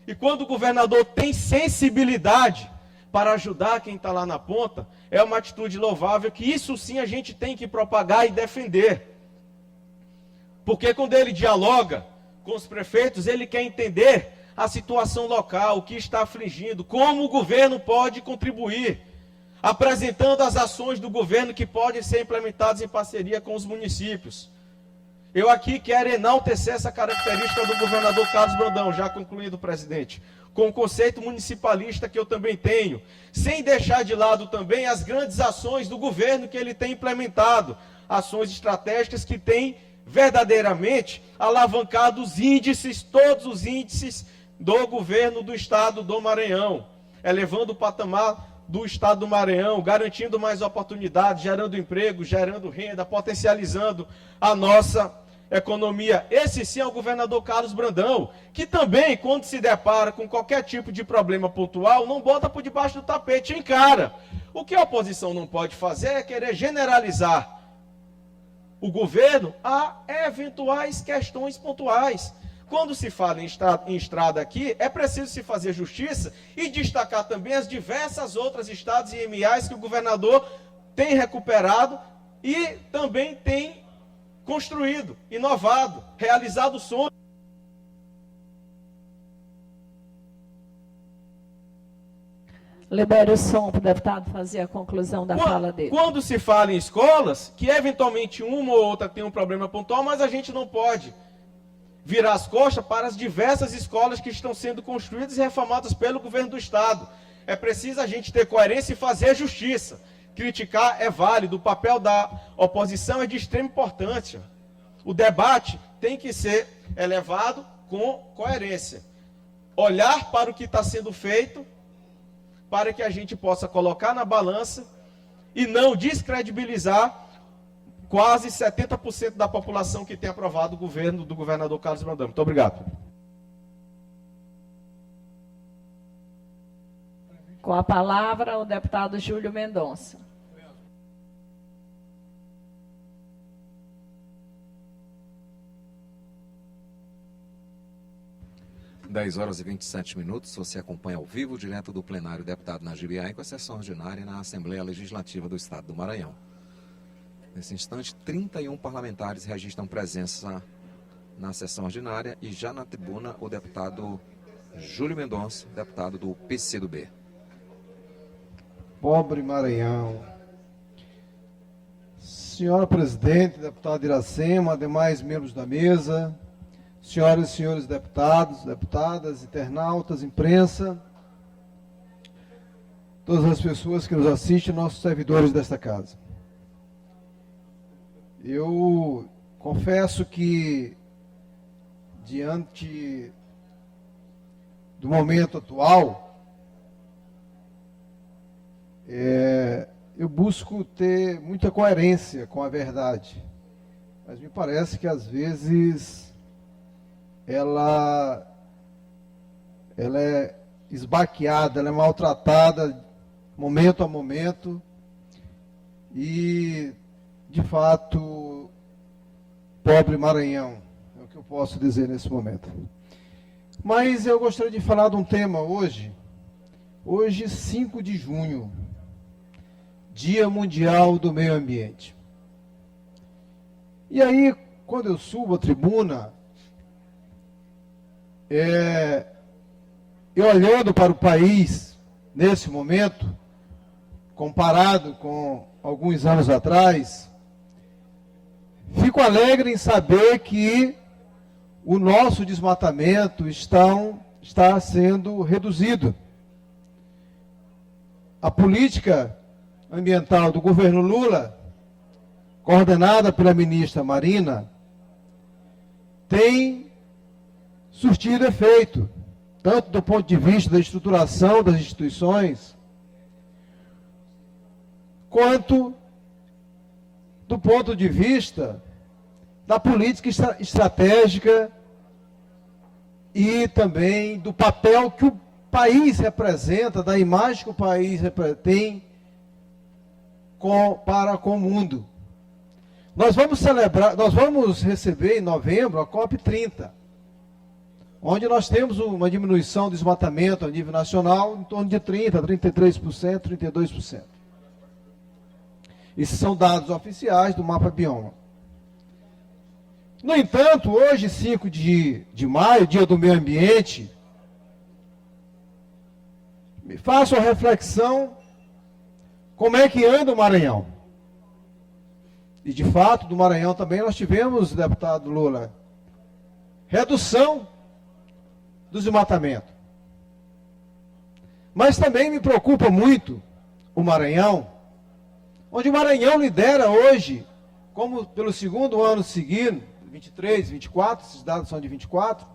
E quando o governador tem sensibilidade para ajudar quem está lá na ponta, é uma atitude louvável, que isso sim a gente tem que propagar e defender. Porque quando ele dialoga com os prefeitos, ele quer entender a situação local, o que está afligindo, como o governo pode contribuir, apresentando as ações do governo que podem ser implementadas em parceria com os municípios. Eu aqui quero enaltecer essa característica do governador Carlos Brandão, já concluído, presidente, com o conceito municipalista que eu também tenho, sem deixar de lado também as grandes ações do governo que ele tem implementado, ações estratégicas que têm verdadeiramente alavancado os índices, todos os índices do governo do Estado do Maranhão, elevando o patamar do Estado do Maranhão, garantindo mais oportunidades, gerando emprego, gerando renda, potencializando a nossa economia. Esse sim é o governador Carlos Brandão, que também, quando se depara com qualquer tipo de problema pontual, não bota por debaixo do tapete, encara. O que a oposição não pode fazer é querer generalizar o governo a eventuais questões pontuais. Quando se fala em estrada aqui, é preciso se fazer justiça e destacar também as diversas outras estradas e IMAs que o governador tem recuperado e também tem construído, inovado, realizado sonhos. Libere o som para o deputado fazer a conclusão da fala dele. Quando se fala em escolas, que eventualmente uma ou outra tem um problema pontual, mas a gente não pode virar as costas para as diversas escolas que estão sendo construídas e reformadas pelo governo do Estado. É preciso a gente ter coerência e fazer justiça. Criticar é válido, o papel da oposição é de extrema importância. O debate tem que ser elevado com coerência. Olhar para o que está sendo feito para que a gente possa colocar na balança e não descredibilizar quase 70% da população que tem aprovado o governo do governador Carlos Brandão. Muito obrigado. Com a palavra, o deputado Júlio Mendonça. Dez horas e 27 minutos, você acompanha ao vivo, direto do plenário deputado Najib Ai, com a sessão ordinária na Assembleia Legislativa do Estado do Maranhão. Nesse instante, 31 parlamentares registram presença na sessão ordinária e já na tribuna o deputado Júlio Mendonça, deputado do PCdoB. Pobre Maranhão. Senhora presidente, deputado Iracema, demais membros da mesa, senhoras e senhores deputados, deputadas, internautas, imprensa, todas as pessoas que nos assistem, nossos servidores desta casa. Eu confesso que, diante do momento atual, eu busco ter muita coerência com a verdade, mas me parece que às vezes ela é esbaqueada, ela é maltratada momento a momento e, de fato, pobre Maranhão, é o que eu posso dizer nesse momento. Mas eu gostaria de falar de um tema hoje, 5 de junho, Dia Mundial do Meio Ambiente. E aí, quando eu subo a tribuna, eu olhando para o país, nesse momento, comparado com alguns anos atrás, fico alegre em saber que o nosso desmatamento está sendo reduzido. A política ambiental do governo Lula, coordenada pela ministra Marina, tem surtido efeito, tanto do ponto de vista da estruturação das instituições, quanto do ponto de vista da política estratégica e também do papel que o país representa, da imagem que o país tem para com o mundo. Nós vamos receber em novembro a COP30, onde nós temos uma diminuição do desmatamento a nível nacional em torno de 30%, 33%, 32%. Esses são dados oficiais do Mapa Bioma. No entanto, hoje, 5 de maio, Dia do Meio Ambiente, me faço a reflexão como é que anda o Maranhão. E, de fato, do Maranhão também nós tivemos, deputado Lula, redução do desmatamento. Mas também me preocupa muito o Maranhão, onde o Maranhão lidera hoje, como pelo segundo ano seguido, 23, 24, esses dados são de 24,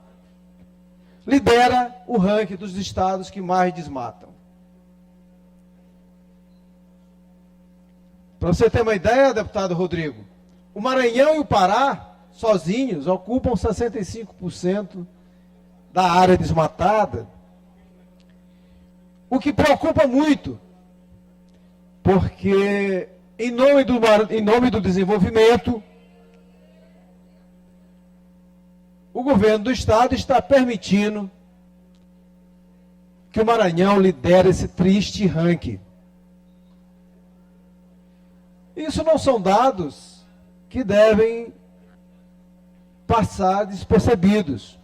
lidera o ranking dos estados que mais desmatam. Para você ter uma ideia, deputado Rodrigo, o Maranhão e o Pará, sozinhos, ocupam 65% da área desmatada, o que preocupa muito, porque em nome do desenvolvimento, o governo do estado está permitindo que o Maranhão lidere esse triste ranking. Isso não são dados que devem passar despercebidos.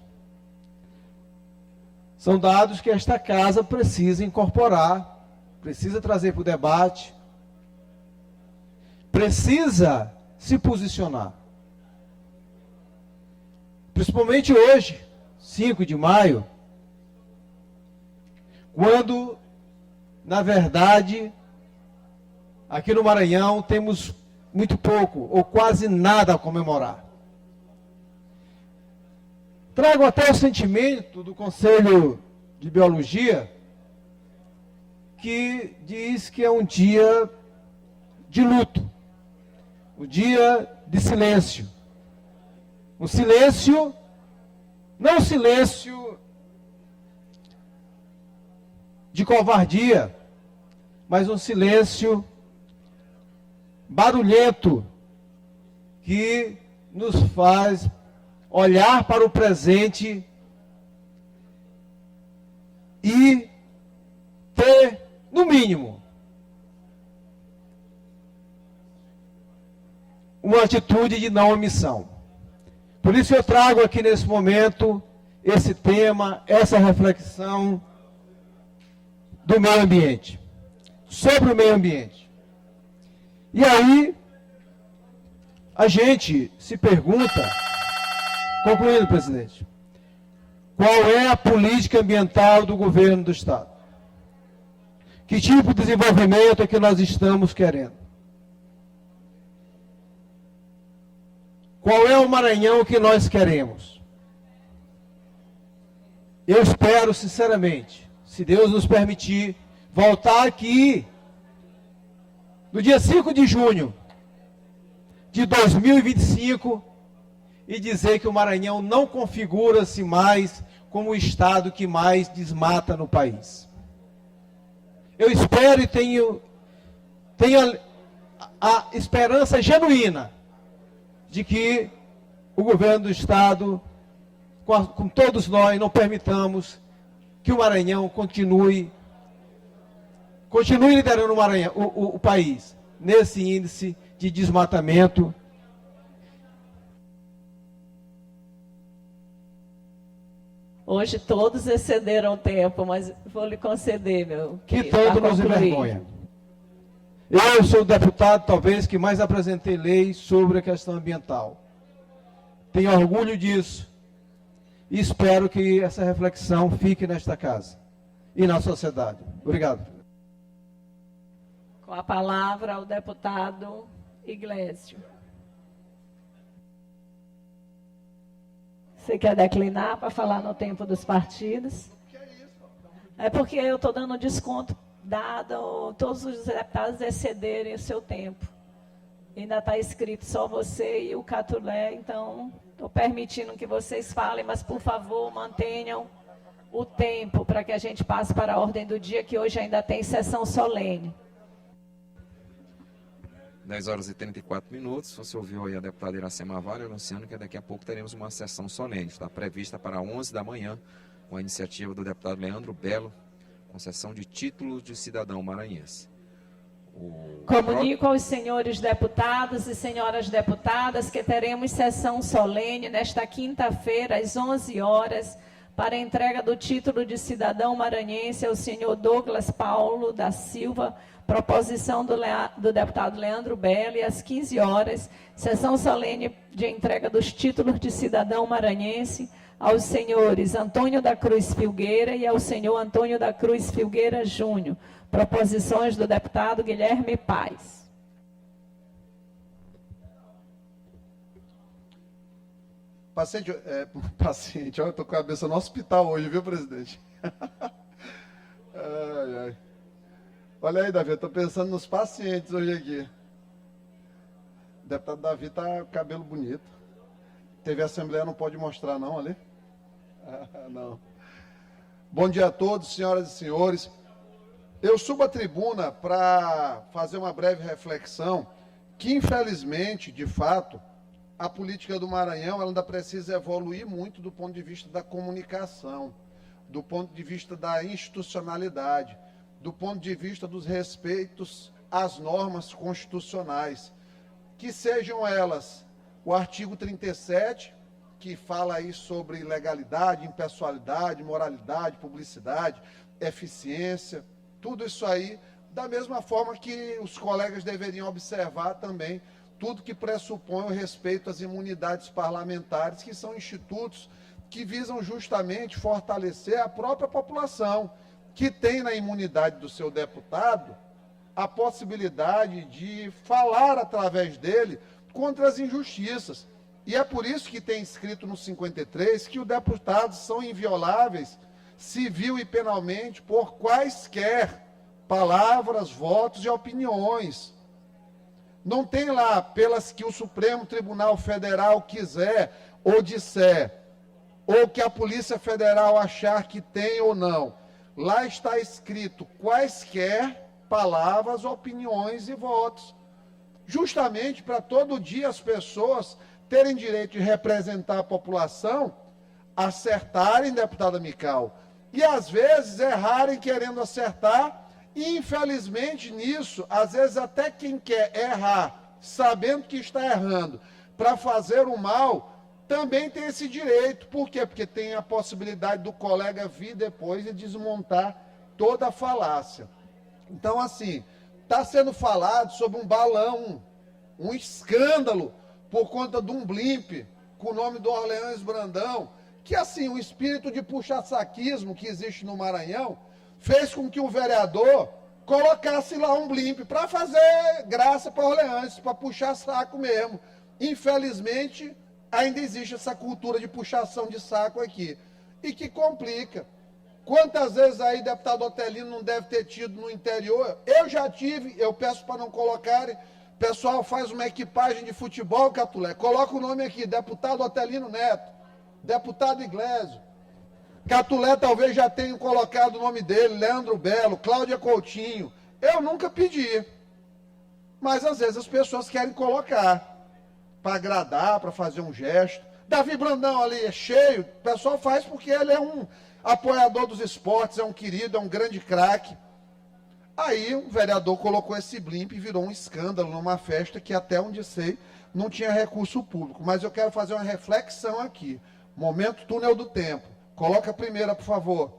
São dados que esta casa precisa incorporar, precisa trazer para o debate, precisa se posicionar. Principalmente hoje, 5 de maio, quando, na verdade, aqui no Maranhão temos muito pouco, ou quase nada a comemorar. Trago até o sentimento do Conselho de Biologia, que diz que é um dia de luto, um dia de silêncio. Um silêncio, não silêncio de covardia, mas um silêncio barulhento que nos faz olhar para o presente e ter, no mínimo, uma atitude de não omissão. Por isso eu trago aqui nesse momento esse tema, essa reflexão do meio ambiente, sobre o meio ambiente. E aí, a gente se pergunta, concluindo, presidente, qual é a política ambiental do governo do Estado? Que tipo de desenvolvimento é que nós estamos querendo? Qual é o Maranhão que nós queremos? Eu espero, sinceramente, se Deus nos permitir, voltar aqui no dia 5 de junho de 2025 e dizer que o Maranhão não configura-se mais como o estado que mais desmata no país. Eu espero e tenho a esperança genuína de que o governo do Estado, com todos nós, não permitamos que o Maranhão continue liderando o país nesse índice de desmatamento. Hoje todos excederam o tempo, mas vou lhe conceder, meu Que querido, tanto para nos concluir. envergonha. Eu sou o deputado, talvez, que mais apresentei leis sobre a questão ambiental. Tenho orgulho disso. E espero que essa reflexão fique nesta casa e na sociedade. Obrigado. Com a palavra, o deputado Iglesias. Você quer declinar para falar no tempo dos partidos? É porque eu estou dando desconto, dado todos os deputados excederem o seu tempo. Ainda está escrito só você e o Catulé, então estou permitindo que vocês falem, mas, por favor, mantenham o tempo para que a gente passe para a ordem do dia, que hoje ainda tem sessão solene. 10 horas e 34 minutos. Você ouviu aí a deputada Iracema Vale anunciando que daqui a pouco teremos uma sessão solene. Está prevista para 11 da manhã, com a iniciativa do deputado Leandro Belo, concessão de título de cidadão maranhense. Comunico aos senhores deputados e senhoras deputadas que teremos sessão solene nesta quinta-feira, às 11 horas, para a entrega do título de cidadão maranhense ao senhor Douglas Paulo da Silva, proposição do deputado Leandro Belo, e às 15 horas, sessão solene de entrega dos títulos de cidadão maranhense aos senhores Antônio da Cruz Filgueira e ao senhor Antônio da Cruz Filgueira Júnior. Proposições do deputado Guilherme Paes. Paciente, olha, eu estou com a cabeça no hospital hoje, viu, presidente? Ai, ai. Olha aí, Davi, eu estou pensando nos pacientes hoje aqui. O deputado Davi está com cabelo bonito. TV Assembleia não pode mostrar, não, ali? Não. Bom dia a todos, senhoras e senhores. Eu subo à tribuna para fazer uma breve reflexão que, infelizmente, de fato, a política do Maranhão ela ainda precisa evoluir muito do ponto de vista da comunicação, do ponto de vista da institucionalidade, do ponto de vista dos respeitos às normas constitucionais, que sejam elas o artigo 37, que fala aí sobre legalidade, impessoalidade, moralidade, publicidade, eficiência, tudo isso aí, da mesma forma que os colegas deveriam observar também tudo que pressupõe o respeito às imunidades parlamentares, que são institutos que visam justamente fortalecer a própria população, que tem na imunidade do seu deputado a possibilidade de falar através dele contra as injustiças. E é por isso que tem escrito no 53 que os deputados são invioláveis civil e penalmente por quaisquer palavras, votos e opiniões. Não tem lá pelas que o Supremo Tribunal Federal quiser ou disser, ou que a Polícia Federal achar que tem ou não. Lá está escrito quaisquer palavras, opiniões e votos. Justamente para todo dia as pessoas terem direito de representar a população, acertarem, deputada Mical, e às vezes errarem querendo acertar, e infelizmente nisso, às vezes até quem quer errar, sabendo que está errando, para fazer o mal, também tem esse direito. Por quê? Porque tem a possibilidade do colega vir depois e desmontar toda a falácia. Então, assim, está sendo falado sobre um balão, um escândalo, por conta de um blimp, com o nome do Orleans Brandão, que, assim, o espírito de puxa-saquismo que existe no Maranhão, fez com que o vereador colocasse lá um blimp para fazer graça para Orleans, para puxar saco mesmo. Infelizmente, ainda existe essa cultura de puxação de saco aqui, e que complica. Quantas vezes aí, deputado Otelino, não deve ter tido no interior? Eu já tive, eu peço para não colocarem. Pessoal, faz uma equipagem de futebol, Catulé, coloca o nome aqui, deputado Otelino Neto, deputado Iglesio. Catulé talvez já tenha colocado o nome dele, Leandro Belo, Cláudia Coutinho. Eu nunca pedi, mas às vezes as pessoas querem colocar, para agradar, para fazer um gesto. Davi Brandão ali é cheio, o pessoal faz porque ele é um apoiador dos esportes, é um querido, é um grande craque. Aí o vereador colocou esse blimp e virou um escândalo numa festa que, até onde sei, não tinha recurso público. Mas eu quero fazer uma reflexão aqui. Momento túnel do tempo. Coloca a primeira, por favor.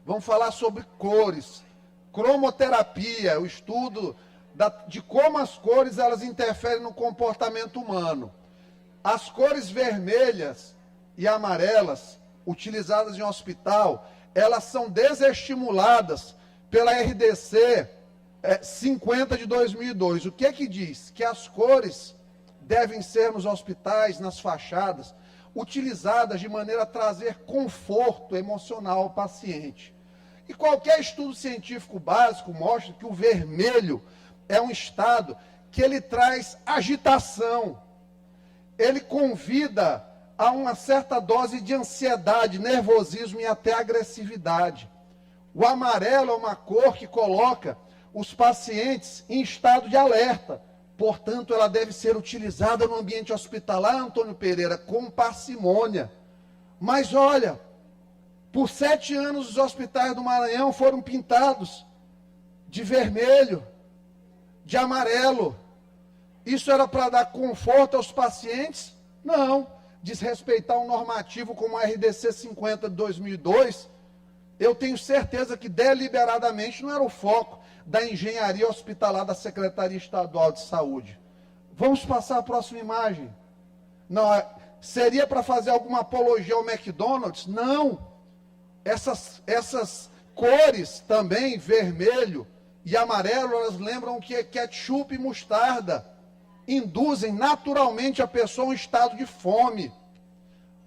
Vamos falar sobre cores. Cromoterapia, o estudo de como as cores elas interferem no comportamento humano. As cores vermelhas e amarelas, utilizadas em hospital, elas são desestimuladas pela RDC 50 de 2002. O que é que diz? Que as cores devem ser nos hospitais, nas fachadas, utilizadas de maneira a trazer conforto emocional ao paciente. E qualquer estudo científico básico mostra que o vermelho é um estado que ele traz agitação, ele convida a uma certa dose de ansiedade, nervosismo e até agressividade. O amarelo é uma cor que coloca os pacientes em estado de alerta. Portanto, ela deve ser utilizada no ambiente hospitalar, Antônio Pereira, com parcimônia. Mas olha, por 7 anos os hospitais do Maranhão foram pintados de vermelho, de amarelo. Isso era para dar conforto aos pacientes? Não. Desrespeitar um normativo como a RDC 50 de 2002, eu tenho certeza que deliberadamente não era o foco da engenharia hospitalar da Secretaria Estadual de Saúde. Vamos passar a próxima imagem. Não, seria para fazer alguma apologia ao McDonald's? Não. Essas cores também, vermelho e amarelo, elas lembram que é ketchup e mostarda. Induzem naturalmente a pessoa a um estado de fome.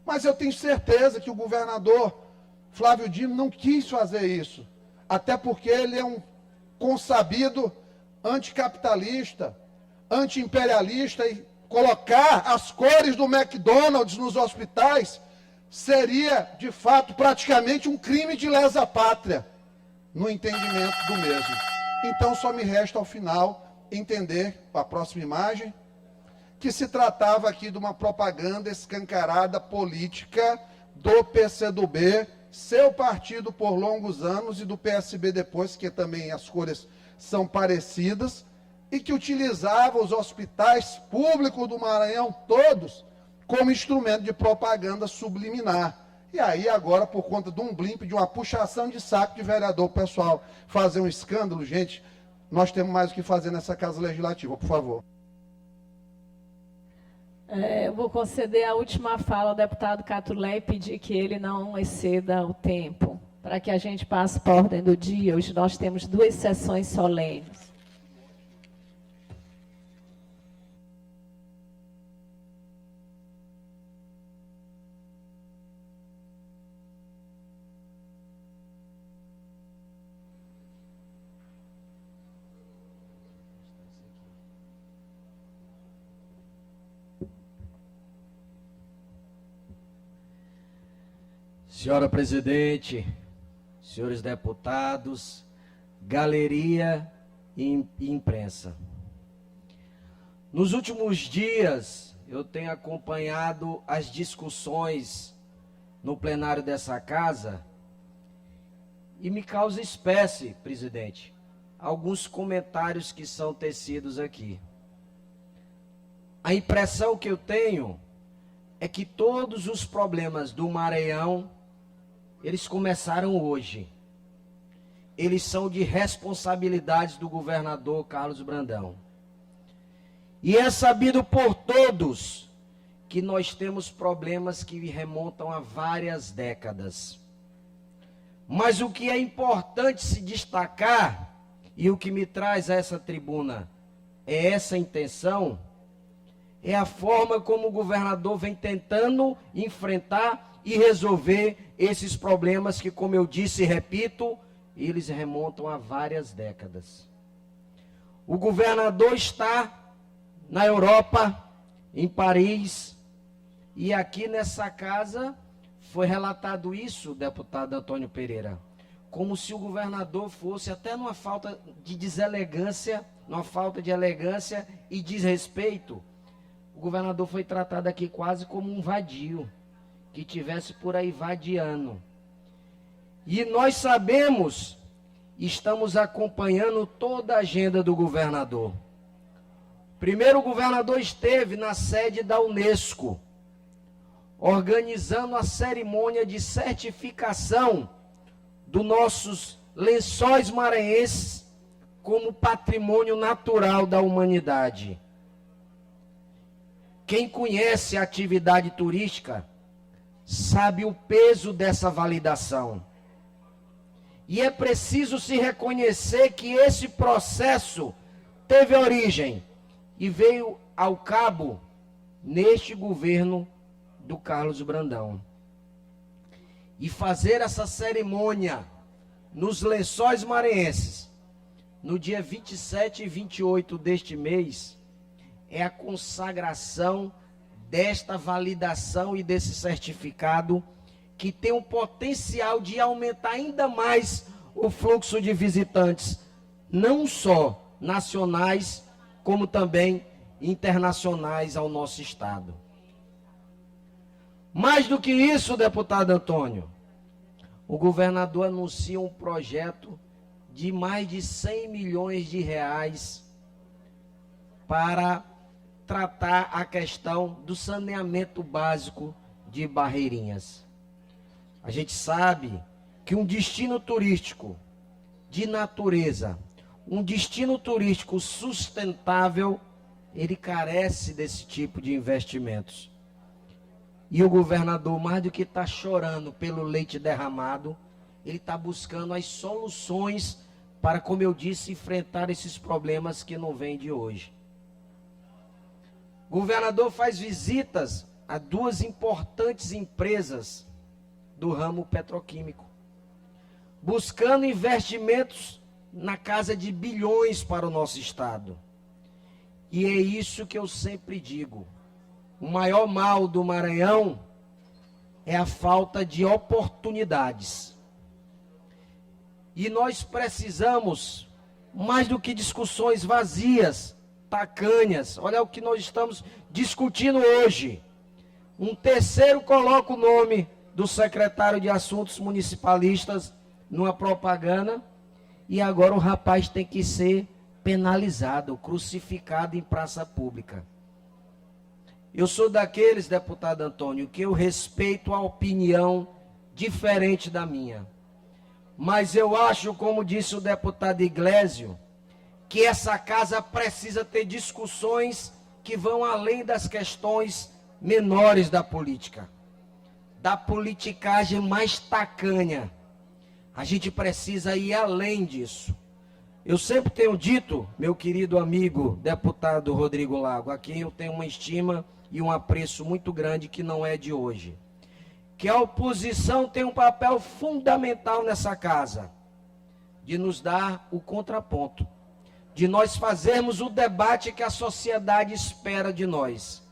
Mas eu tenho certeza que o governador Flávio Dino não quis fazer isso. Até porque ele é um consabido anticapitalista, anti-imperialista, e colocar as cores do McDonald's nos hospitais seria, de fato, praticamente um crime de lesa pátria, no entendimento do mesmo. Então, só me resta, ao final, entender, a próxima imagem, que se tratava aqui de uma propaganda escancarada política do PCdoB, seu partido por longos anos, e do PSB depois, que também as cores são parecidas, e que utilizava os hospitais públicos do Maranhão todos como instrumento de propaganda subliminar. E aí agora, por conta de um blimp, de uma puxação de saco de vereador, o pessoal fazer um escândalo, gente, nós temos mais o que fazer nessa Casa Legislativa, por favor. Eu vou conceder a última fala ao deputado Catulé e pedir que ele não exceda o tempo, para que a gente passe para a ordem do dia. Hoje nós temos 2 sessões solenes. Senhora presidente, senhores deputados, galeria e imprensa. Nos últimos dias, eu tenho acompanhado as discussões no plenário dessa casa e me causa espécie, presidente, alguns comentários que são tecidos aqui. A impressão que eu tenho é que todos os problemas do Maranhão, eles começaram hoje. Eles são de responsabilidade do governador Carlos Brandão. E é sabido por todos que nós temos problemas que remontam a várias décadas. Mas o que é importante se destacar, e o que me traz a essa tribuna é essa intenção, é a forma como o governador vem tentando enfrentar e resolver esses problemas que, como eu disse e repito, eles remontam a várias décadas. O governador está na Europa, em Paris, e aqui nessa casa foi relatado isso, deputado Antônio Pereira, como se o governador fosse, até numa falta de deselegância, numa falta de elegância e desrespeito, o governador foi tratado aqui quase como um vadio, que tivesse por aí vadiando. E nós sabemos, estamos acompanhando toda a agenda do governador. Primeiro, o governador esteve na sede da Unesco, organizando a cerimônia de certificação dos nossos lençóis maranhenses como patrimônio natural da humanidade. Quem conhece a atividade turística sabe o peso dessa validação. E é preciso se reconhecer que esse processo teve origem e veio ao cabo neste governo do Carlos Brandão. E fazer essa cerimônia nos lençóis maranhenses, no dia 27 e 28 deste mês, é a consagração desta validação e desse certificado que tem um potencial de aumentar ainda mais o fluxo de visitantes, não só nacionais, como também internacionais ao nosso estado. Mais do que isso, deputado Antônio, o governador anuncia um projeto de mais de 100 milhões de reais para tratar a questão do saneamento básico de Barreirinhas. A gente sabe que um destino turístico de natureza, um destino turístico sustentável, ele carece desse tipo de investimentos. E o governador, mais do que está chorando pelo leite derramado, ele está buscando as soluções para, como eu disse, enfrentar esses problemas que não vêm de hoje. O governador faz visitas a duas importantes empresas do ramo petroquímico, buscando investimentos na casa de bilhões para o nosso estado. E é isso que eu sempre digo. O maior mal do Maranhão é a falta de oportunidades. E nós precisamos, mais do que discussões vazias, tacanhas, olha o que nós estamos discutindo hoje. Um terceiro coloca o nome do secretário de Assuntos Municipalistas numa propaganda, e agora o rapaz tem que ser penalizado, crucificado em praça pública. Eu sou daqueles, deputado Antônio, que eu respeito a opinião diferente da minha. Mas eu acho, como disse o deputado Iglesio, que essa casa precisa ter discussões que vão além das questões menores da política, da politicagem mais tacanha. A gente precisa ir além disso. Eu sempre tenho dito, meu querido amigo deputado Rodrigo Lago, a quem eu tenho uma estima e um apreço muito grande, que não é de hoje, que a oposição tem um papel fundamental nessa casa, de nos dar o contraponto, de nós fazermos o debate que a sociedade espera de nós.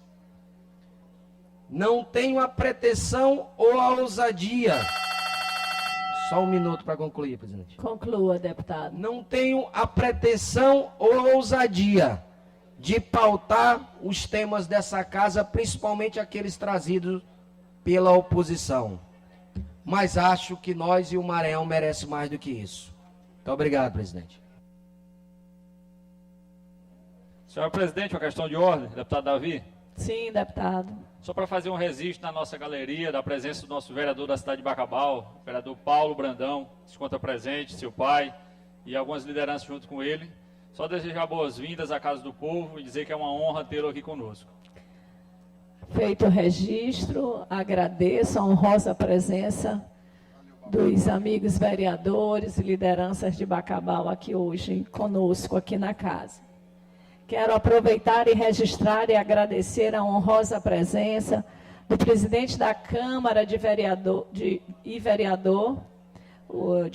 Não tenho a pretensão ou a ousadia Só um minuto para concluir, presidente. Conclua, deputado. Não tenho a pretensão ou ousadia de pautar os temas dessa casa, principalmente aqueles trazidos pela oposição. Mas acho que nós e o Maranhão merecem mais do que isso. Muito obrigado, presidente. Senhor presidente, uma questão de ordem, deputado Davi. Sim, deputado. Só para fazer um registro na nossa galeria da presença do nosso vereador da cidade de Bacabal, o vereador Paulo Brandão, se encontra presente, seu pai e algumas lideranças junto com ele. Só desejar boas-vindas à Casa do Povo e dizer que é uma honra tê-lo aqui conosco. Feito o registro, agradeço a honrosa presença dos amigos vereadores e lideranças de Bacabal aqui hoje conosco, aqui na casa. Quero aproveitar e registrar e agradecer a honrosa presença do presidente da Câmara de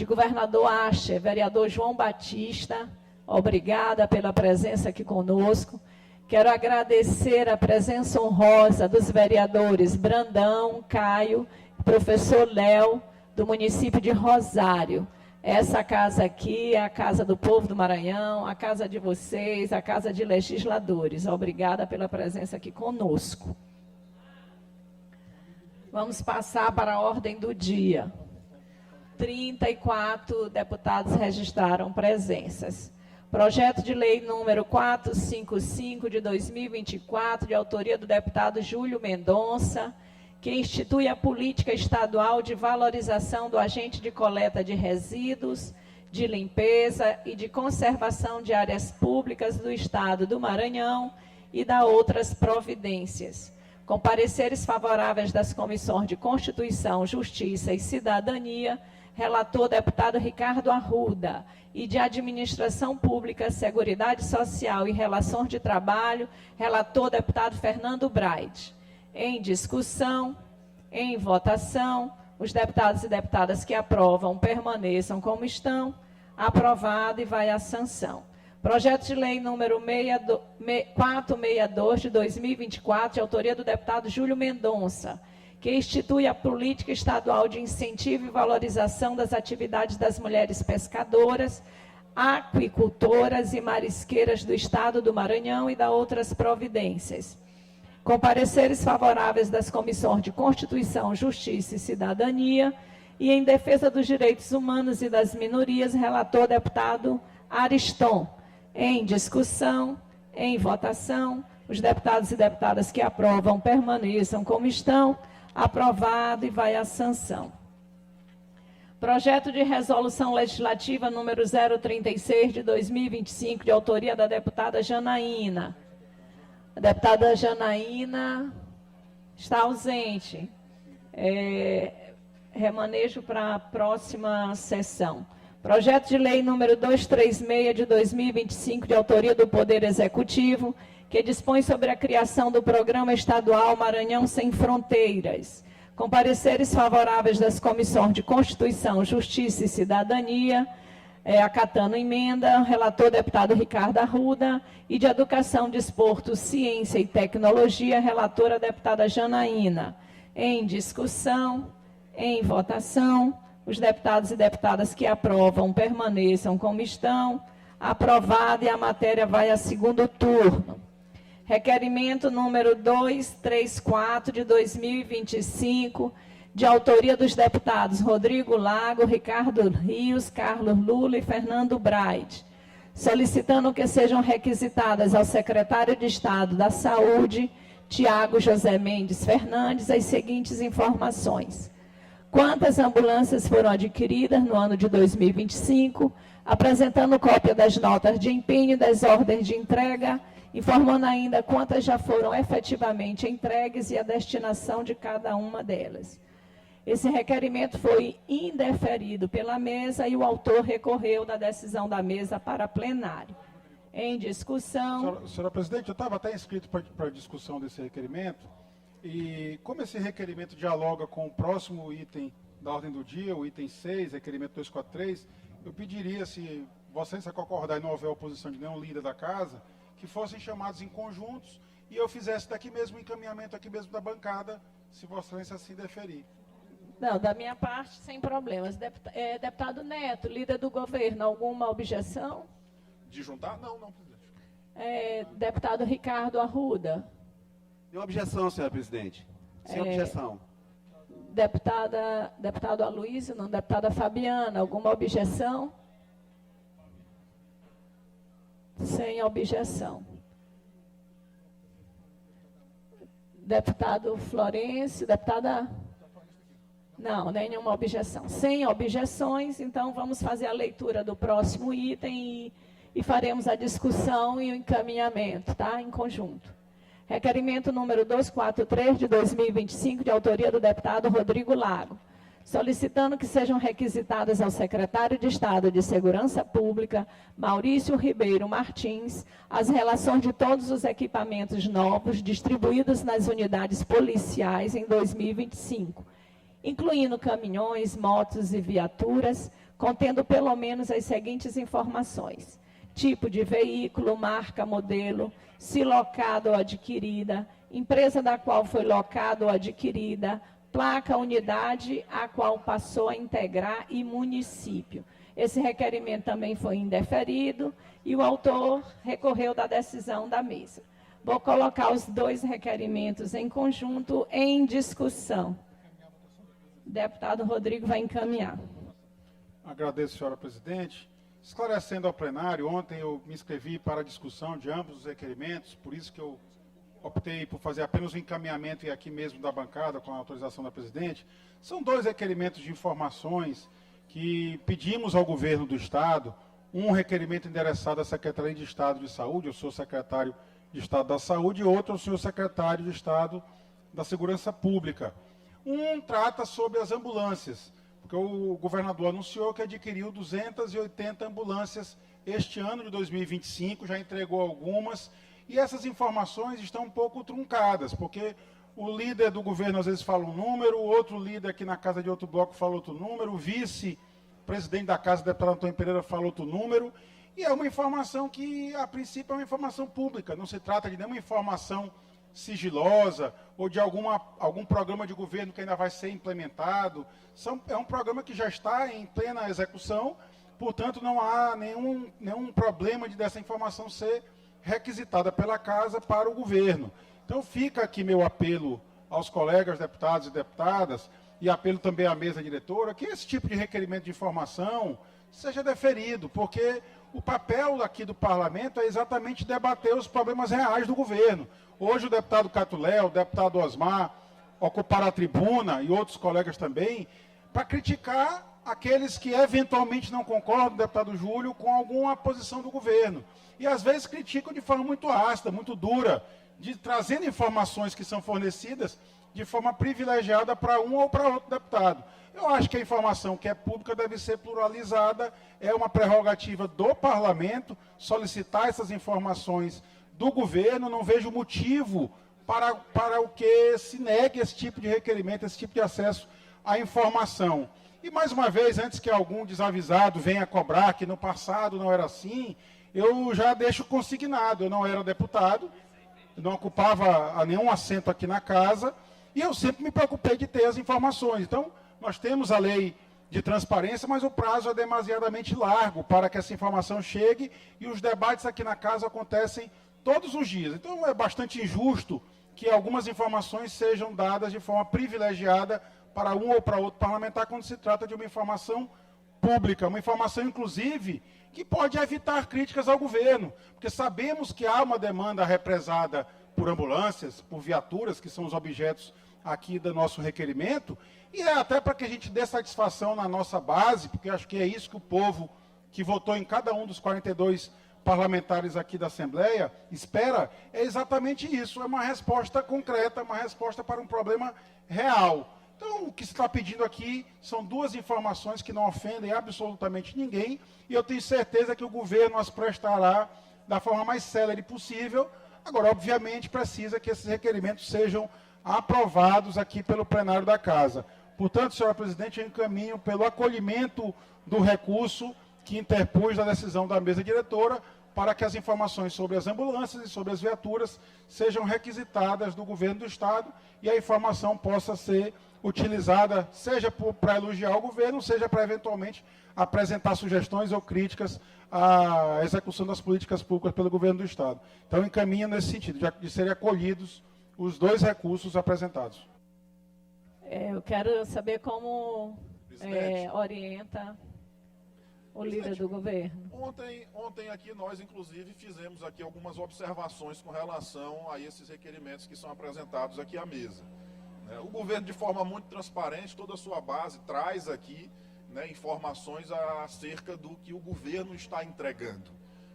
Governador Asher, vereador João Batista. Obrigada pela presença aqui conosco. Quero agradecer a presença honrosa dos vereadores Brandão, Caio, professor Léo, do município de Rosário. Essa casa aqui é a Casa do Povo do Maranhão, a casa de vocês, a casa de legisladores. Obrigada pela presença aqui conosco. Vamos passar para a ordem do dia. 34 deputados registraram presenças. Projeto de lei número 455 de 2024, de autoria do deputado Júlio Mendonça, que institui a política estadual de valorização do agente de coleta de resíduos, de limpeza e de conservação de áreas públicas do Estado do Maranhão e da outras providências. Com pareceres favoráveis das comissões de Constituição, Justiça e Cidadania, relator deputado Ricardo Arruda, e de Administração Pública, Seguridade Social e Relações de Trabalho, relator deputado Fernando Braide. Em discussão, em votação, os deputados e deputadas que aprovam permaneçam como estão. Aprovado e vai à sanção. Projeto de lei número 462 de 2024, de autoria do deputado Júlio Mendonça, que institui a política estadual de incentivo e valorização das atividades das mulheres pescadoras, aquicultoras e marisqueiras do Estado do Maranhão e da outras providências. Com pareceres favoráveis das comissões de Constituição, Justiça e Cidadania, e em defesa dos direitos humanos e das minorias, relator deputado Ariston. Em discussão, em votação, os deputados e deputadas que aprovam permaneçam como estão. Aprovado e vai à sanção. Projeto de resolução legislativa número 036 de 2025, de autoria da deputada Janaína. A deputada Janaína está ausente. Remanejo para a próxima sessão. Projeto de lei número 236 de 2025, de autoria do Poder Executivo, que dispõe sobre a criação do Programa Estadual Maranhão Sem Fronteiras. Com pareceres favoráveis das comissões de Constituição, Justiça e Cidadania, acatando emenda, relator deputado Ricardo Arruda, e de Educação, Desporto, Ciência e Tecnologia, relatora deputada Janaína. Em discussão, em votação, os deputados e deputadas que aprovam permaneçam como estão. Aprovado e a matéria vai a segundo turno. Requerimento número 234 de 2025, de autoria dos deputados Rodrigo Lago, Ricardo Rios, Carlos Lula e Fernando Braide, solicitando que sejam requisitadas ao secretário de Estado da Saúde, Tiago José Mendes Fernandes, as seguintes informações. Quantas ambulâncias foram adquiridas no ano de 2025, apresentando cópia das notas de empenho e das ordens de entrega, informando ainda quantas já foram efetivamente entregues e a destinação de cada uma delas. Esse requerimento foi indeferido pela mesa e o autor recorreu da decisão da mesa para plenário. Em discussão... Senhora presidente, eu estava até inscrito para a discussão desse requerimento, e como esse requerimento dialoga com o próximo item da ordem do dia, o item 6, requerimento 243, eu pediria, se Vossa Excelência concordar e não houver oposição de nenhum líder da casa, que fossem chamados em conjuntos e eu fizesse daqui mesmo o encaminhamento aqui mesmo da bancada, se Vossa Excelência assim deferir. Não, da minha parte, sem problemas. Deputado Neto, líder do governo, alguma objeção? De juntar? Não, presidente. Deputado Ricardo Arruda. Nenhuma objeção, senhora presidente. Sem objeção. Deputado Aloysio, não. Deputada Fabiana, alguma objeção? Sem objeção. Deputado Florencio, deputada... Não, nenhuma objeção. Sem objeções, então vamos fazer a leitura do próximo item e faremos a discussão e o encaminhamento, tá? Em conjunto. Requerimento número 243 de 2025, de autoria do deputado Rodrigo Lago, solicitando que sejam requisitadas ao secretário de Estado de Segurança Pública, Maurício Ribeiro Martins, as relações de todos os equipamentos novos distribuídos nas unidades policiais em 2025, incluindo caminhões, motos e viaturas, contendo pelo menos as seguintes informações: tipo de veículo, marca, modelo, se locada ou adquirida, empresa da qual foi locada ou adquirida, placa, unidade a qual passou a integrar e município. Esse requerimento também foi indeferido e o autor recorreu da decisão da mesa. Vou colocar os dois requerimentos em conjunto em discussão. O deputado Rodrigo vai encaminhar. Agradeço, senhora presidente. Esclarecendo ao plenário, ontem eu me inscrevi para a discussão de ambos os requerimentos, por isso que eu optei por fazer apenas o encaminhamento e aqui mesmo da bancada, com a autorização da presidente. São dois requerimentos de informações que pedimos ao governo do Estado, um requerimento endereçado à Secretaria de Estado de Saúde, eu sou secretário de Estado da Saúde, e outro ao senhor secretário de Estado da Segurança Pública. Um trata sobre as ambulâncias, porque o governador anunciou que adquiriu 280 ambulâncias este ano de 2025, já entregou algumas, e essas informações estão um pouco truncadas, porque o líder do governo às vezes fala um número, o outro líder aqui na casa de outro bloco fala outro número, o vice-presidente da casa, o deputado Antônio Pereira, fala outro número, e é uma informação que, a princípio, é uma informação pública, não se trata de nenhuma informação sigilosa ou de algum programa de governo que ainda vai ser implementado. É um programa que já está em plena execução, portanto, não há nenhum problema de dessa informação ser requisitada pela Casa para o governo. Então, fica aqui meu apelo aos colegas deputados e deputadas, e apelo também à mesa diretora, que esse tipo de requerimento de informação seja deferido, porque o papel aqui do parlamento é exatamente debater os problemas reais do governo. Hoje o deputado Catulé, o deputado Osmar ocuparam a tribuna, e outros colegas também, para criticar aqueles que eventualmente não concordam, deputado Júlio, com alguma posição do governo. E às vezes criticam de forma muito ácida, muito dura, trazendo informações que são fornecidas de forma privilegiada para um ou para outro deputado. Eu acho que a informação que é pública deve ser pluralizada, é uma prerrogativa do parlamento solicitar essas informações do governo, não vejo motivo para o que se negue esse tipo de requerimento, esse tipo de acesso à informação. E, mais uma vez, antes que algum desavisado venha cobrar que no passado não era assim, eu já deixo consignado, eu não era deputado, eu não ocupava nenhum assento aqui na casa, e eu sempre me preocupei de ter as informações. Então, nós temos a lei de transparência, mas o prazo é demasiadamente largo para que essa informação chegue, e os debates aqui na casa acontecem todos os dias. Então, é bastante injusto que algumas informações sejam dadas de forma privilegiada para um ou para outro parlamentar quando se trata de uma informação pública, uma informação, inclusive, que pode evitar críticas ao governo, porque sabemos que há uma demanda represada por ambulâncias, por viaturas, que são os objetos aqui do nosso requerimento, e é até para que a gente dê satisfação na nossa base, porque acho que é isso que o povo que votou em cada um dos 42 parlamentares aqui da Assembleia espera, é exatamente isso, é uma resposta concreta, uma resposta para um problema real. Então, o que se está pedindo aqui são duas informações que não ofendem absolutamente ninguém, e eu tenho certeza que o governo as prestará da forma mais célere possível. Agora, obviamente, precisa que esses requerimentos sejam aprovados aqui pelo plenário da Casa. Portanto, senhora presidente, eu encaminho pelo acolhimento do recurso que interpus da decisão da mesa diretora, para que as informações sobre as ambulâncias e sobre as viaturas sejam requisitadas do governo do Estado e a informação possa ser utilizada, seja para elogiar o governo, seja para eventualmente apresentar sugestões ou críticas à execução das políticas públicas pelo governo do Estado. Então, encaminha nesse sentido, de serem acolhidos os dois recursos apresentados. Eu quero saber como orienta o líder do governo. Ontem aqui nós, inclusive, fizemos aqui algumas observações com relação a esses requerimentos que são apresentados aqui à mesa. O governo, de forma muito transparente, toda a sua base traz aqui, né, informações acerca do que o governo está entregando,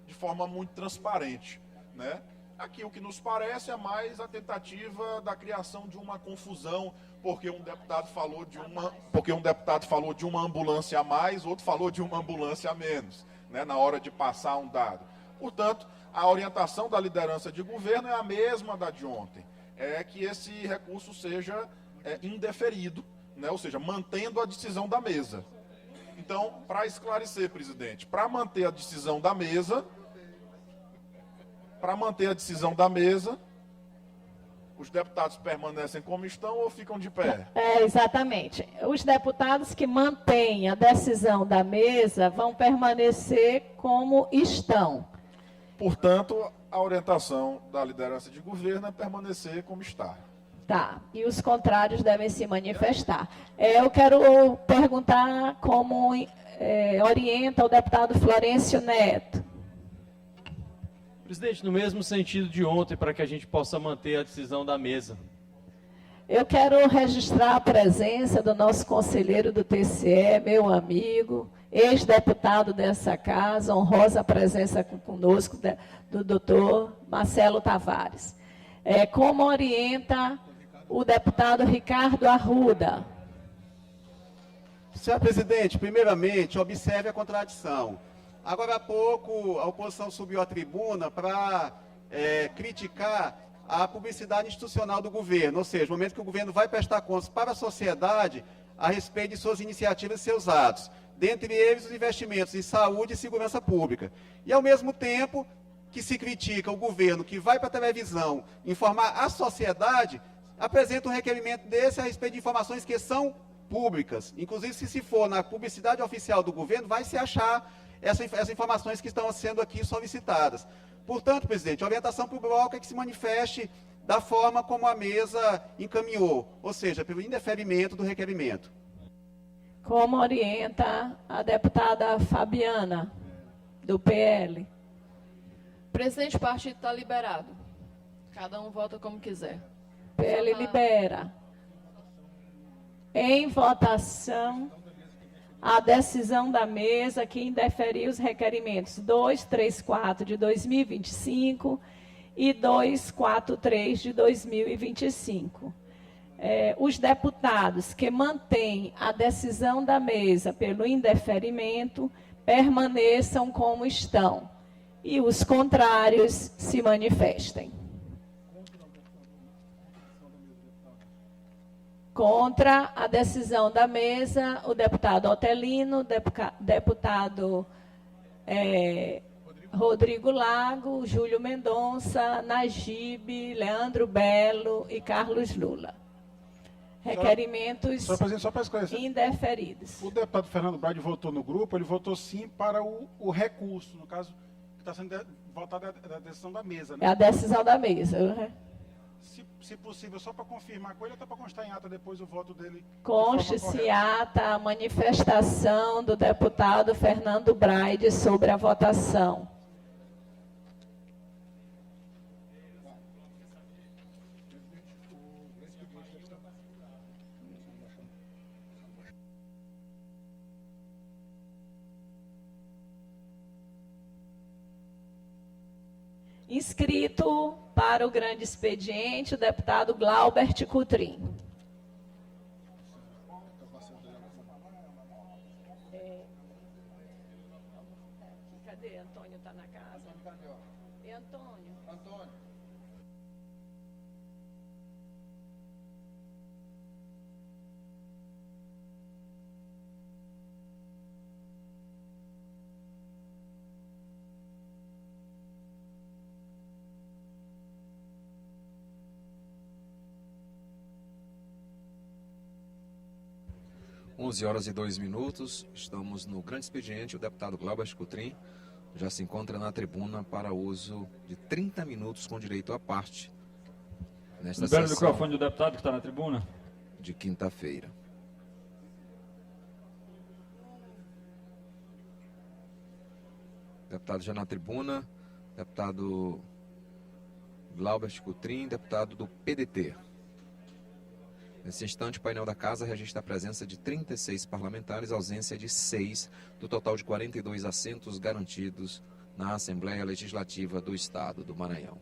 de forma muito transparente, né? Aqui o que nos parece é mais a tentativa da criação de uma confusão, porque um deputado falou de uma ambulância a mais, outro falou de uma ambulância a menos, né, na hora de passar um dado. Portanto, a orientação da liderança de governo é a mesma da de ontem, é que esse recurso seja indeferido, né, ou seja, mantendo a decisão da mesa. Então, para esclarecer, presidente, para manter a decisão da mesa, os deputados permanecem como estão ou ficam de pé? Exatamente. Os deputados que mantêm a decisão da mesa vão permanecer como estão. Portanto, a orientação da liderança de governo é permanecer como está. Tá. E os contrários devem se manifestar. Eu quero perguntar como orienta o deputado Florencio Neto. Presidente, no mesmo sentido de ontem, para que a gente possa manter a decisão da mesa. Eu quero registrar a presença do nosso conselheiro do TCE, meu amigo, ex-deputado dessa casa, honrosa presença conosco do doutor Marcelo Tavares. Como orienta o deputado Ricardo Arruda? Senhor presidente, primeiramente, observe a contradição. Agora há pouco, a oposição subiu à tribuna para criticar a publicidade institucional do governo, ou seja, no momento que o governo vai prestar contas para a sociedade a respeito de suas iniciativas e seus atos, dentre eles os investimentos em saúde e segurança pública. E, ao mesmo tempo que se critica o governo que vai para a televisão informar a sociedade, apresenta um requerimento desse a respeito de informações que são públicas. Inclusive, se for na publicidade oficial do governo, vai se achar essas informações que estão sendo aqui solicitadas. Portanto, presidente, a orientação para o bloco é que se manifeste da forma como a mesa encaminhou, ou seja, pelo indeferimento do requerimento. Como orienta a deputada Fabiana, do PL? Presidente, o partido está liberado. Cada um vota como quiser. PL libera. Em votação, a decisão da mesa que indeferiu os requerimentos 234 de 2025 e 243 de 2025. Os deputados que mantêm a decisão da mesa pelo indeferimento permaneçam como estão e os contrários se manifestem. Contra a decisão da mesa, o deputado Otelino, deputado Rodrigo Lago, Júlio Mendonça, Najib, Leandro Belo e Carlos Lula. Requerimentos Só para esclarecer, indeferidos. o deputado Fernando Brade votou no grupo, ele votou sim para o recurso, no caso, que está sendo votado a decisão da mesa. Né? É a decisão da mesa. Se possível, só para confirmar com ele, até para constar em ata depois o voto dele. Conste-se em ata a manifestação do deputado Fernando Braide sobre a votação. Inscrito para o grande expediente, o deputado Glaubert Coutrin. Cadê? Antônio está na casa? E Antônio? Antônio. 11h02, estamos no grande expediente. O deputado Glauber Coutrin já se encontra na tribuna para uso de 30 minutos com direito à parte. Nesta Libera o sessão microfone do deputado que está na tribuna. de quinta-feira. Deputado já na tribuna, deputado Glauber Coutrin, deputado do PDT. Nesse instante, o painel da Casa registra a presença de 36 parlamentares, ausência de 6, do total de 42 assentos garantidos na Assembleia Legislativa do Estado do Maranhão.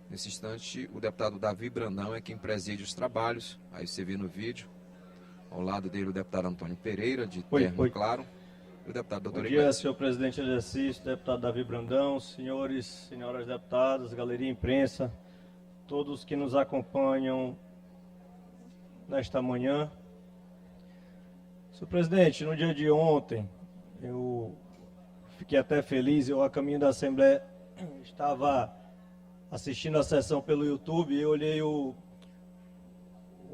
Nesse instante, o deputado Davi Brandão é quem preside os trabalhos. Aí você vê no vídeo, ao lado dele o deputado Antônio Pereira, de terno claro, e o deputado doutor Bom dia, senhor presidente de exercício, deputado Davi Brandão, senhores, senhoras deputadas, galeria imprensa, todos que nos acompanham nesta manhã. Senhor presidente, no dia de ontem, eu fiquei até feliz, eu a caminho da Assembleia estava assistindo a sessão pelo YouTube e eu olhei o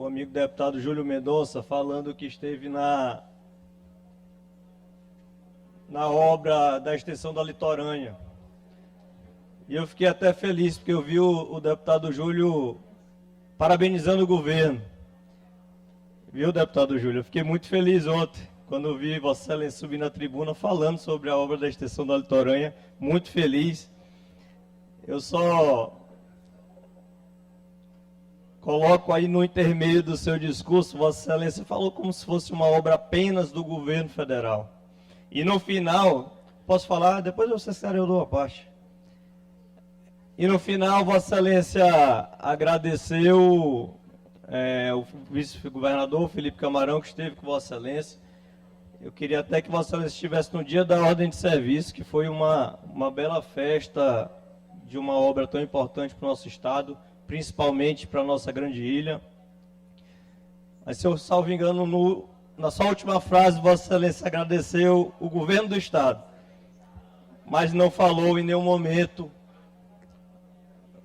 amigo deputado Júlio Mendonça falando que esteve na obra da extensão da litorânea. E eu fiquei até feliz, porque eu vi o deputado Júlio parabenizando o governo. Viu, deputado Júlio? Eu fiquei muito feliz ontem, quando eu vi Vossa Excelência subir na tribuna falando sobre a obra da extensão da litorânea. Muito feliz. Eu só coloco aí no intermeio do seu discurso, Vossa Excelência falou como se fosse uma obra apenas do governo federal. E no final, posso falar, depois você esclareu a parte. E no final, Vossa Excelência agradeceu o vice-governador Felipe Camarão, que esteve com Vossa Excelência. Eu queria até que Vossa Excelência estivesse no dia da ordem de serviço, que foi uma bela festa de uma obra tão importante para o nosso Estado, principalmente para a nossa grande ilha. Mas, se eu salvo engano, na sua última frase, Vossa Excelência agradeceu o governo do Estado, mas não falou em nenhum momento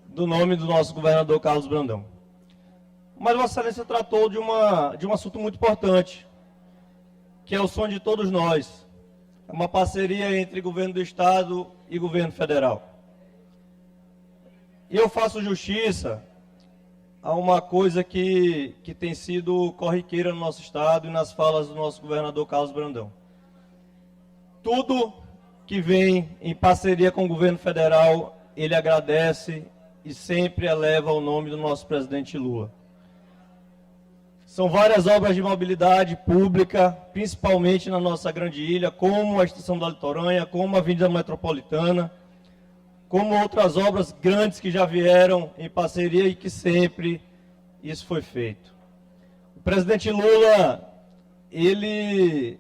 do nome do nosso governador Carlos Brandão. Mas Vossa Excelência tratou de um assunto muito importante, que é o sonho de todos nós. É uma parceria entre governo do Estado e governo federal. E eu faço justiça a uma coisa que tem sido corriqueira no nosso Estado e nas falas do nosso governador Carlos Brandão. Tudo que vem em parceria com o governo federal, ele agradece e sempre eleva o nome do nosso presidente Lula. São várias obras de mobilidade pública, principalmente na nossa grande ilha, como a extensão da litorânea, como a Avenida Metropolitana, como outras obras grandes que já vieram em parceria e que sempre isso foi feito. O presidente Lula, ele,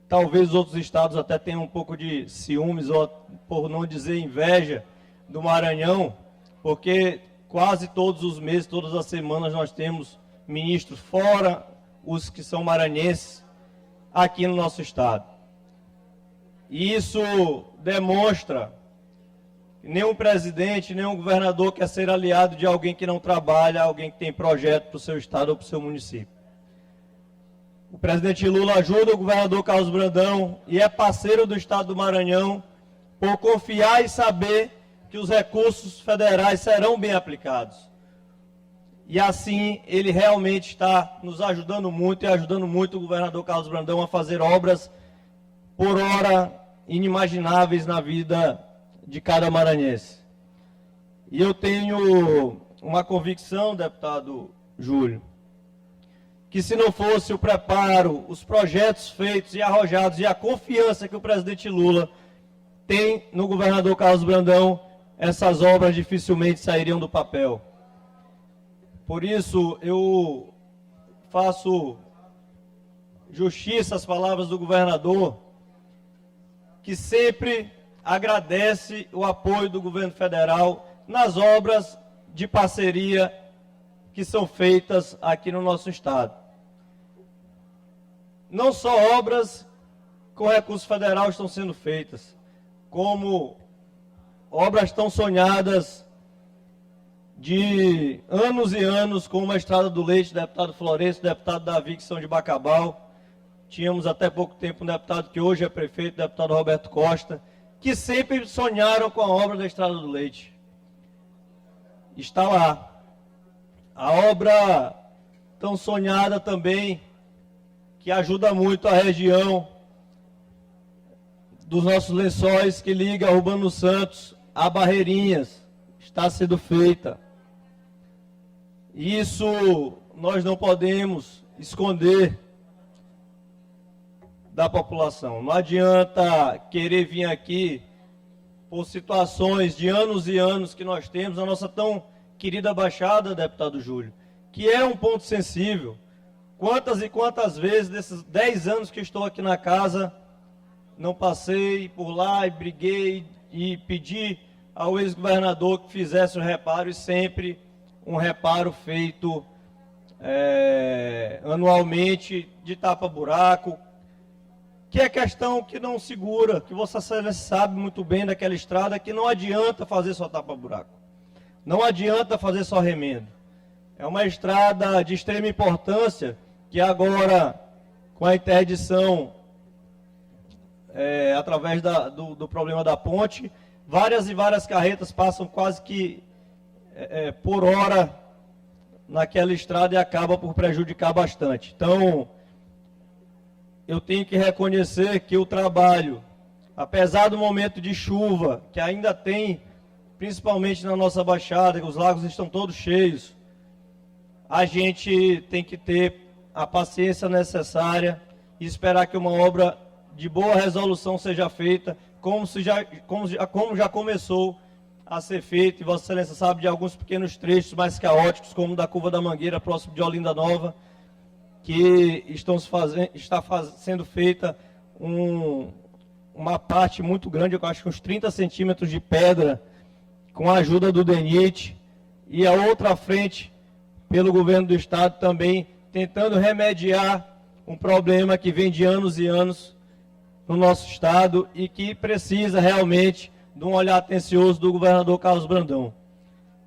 talvez os outros estados até tenham um pouco de ciúmes, ou por não dizer inveja, do Maranhão, porque quase todos os meses, todas as semanas, nós temos ministros, fora os que são maranhenses, aqui no nosso estado. E isso demonstra que nenhum presidente, nenhum governador quer ser aliado de alguém que não trabalha, alguém que tem projeto para o seu estado ou para o seu município. O presidente Lula ajuda o governador Carlos Brandão e é parceiro do estado do Maranhão por confiar e saber que os recursos federais serão bem aplicados. E assim, ele realmente está nos ajudando muito e ajudando muito o governador Carlos Brandão a fazer obras, por hora, inimagináveis na vida de cada maranhense. E eu tenho uma convicção, deputado Júlio, que se não fosse o preparo, os projetos feitos e arrojados e a confiança que o presidente Lula tem no governador Carlos Brandão, essas obras dificilmente sairiam do papel. Por isso, eu faço justiça às palavras do governador, que sempre agradece o apoio do governo federal nas obras de parceria que são feitas aqui no nosso estado. Não só obras com recurso federal estão sendo feitas, como obras tão sonhadas de anos e anos com uma Estrada do Leite, deputado Florencio, deputado Davi, que são de Bacabal. Tínhamos até pouco tempo um deputado que hoje é prefeito, deputado Roberto Costa, que sempre sonharam com a obra da Estrada do Leite. Está lá. A obra tão sonhada também, que ajuda muito a região dos nossos lençóis, que liga Urbano Santos a Barreirinhas, está sendo feita. Isso nós não podemos esconder da população. Não adianta querer vir aqui por situações de anos e anos que nós temos, a nossa tão querida Baixada, deputado Júlio, que é um ponto sensível. Quantas e quantas vezes, desses 10 anos que estou aqui na casa, não passei por lá e briguei e pedi ao ex-governador que fizesse um reparo, e sempre um reparo feito anualmente, de tapa-buraco, que é questão que não segura, que Vossa Excelência sabe muito bem daquela estrada, que não adianta fazer só tapa-buraco, não adianta fazer só remendo. É uma estrada de extrema importância, que agora, com a interdição, através do problema da ponte, várias e várias carretas passam quase que por hora naquela estrada e acaba por prejudicar bastante. Então, eu tenho que reconhecer que o trabalho, apesar do momento de chuva, que ainda tem, principalmente na nossa Baixada, que os lagos estão todos cheios, a gente tem que ter a paciência necessária e esperar que uma obra de boa resolução seja feita, como já começou a ser feito, e Vossa Excelência sabe de alguns pequenos trechos mais caóticos, como da Curva da Mangueira, próximo de Olinda Nova, que está sendo feita uma parte muito grande, eu acho que uns 30 centímetros de pedra, com a ajuda do DENIT, e a outra frente, pelo governo do estado também, tentando remediar um problema que vem de anos e anos no nosso estado e que precisa realmente de um olhar atencioso do governador Carlos Brandão.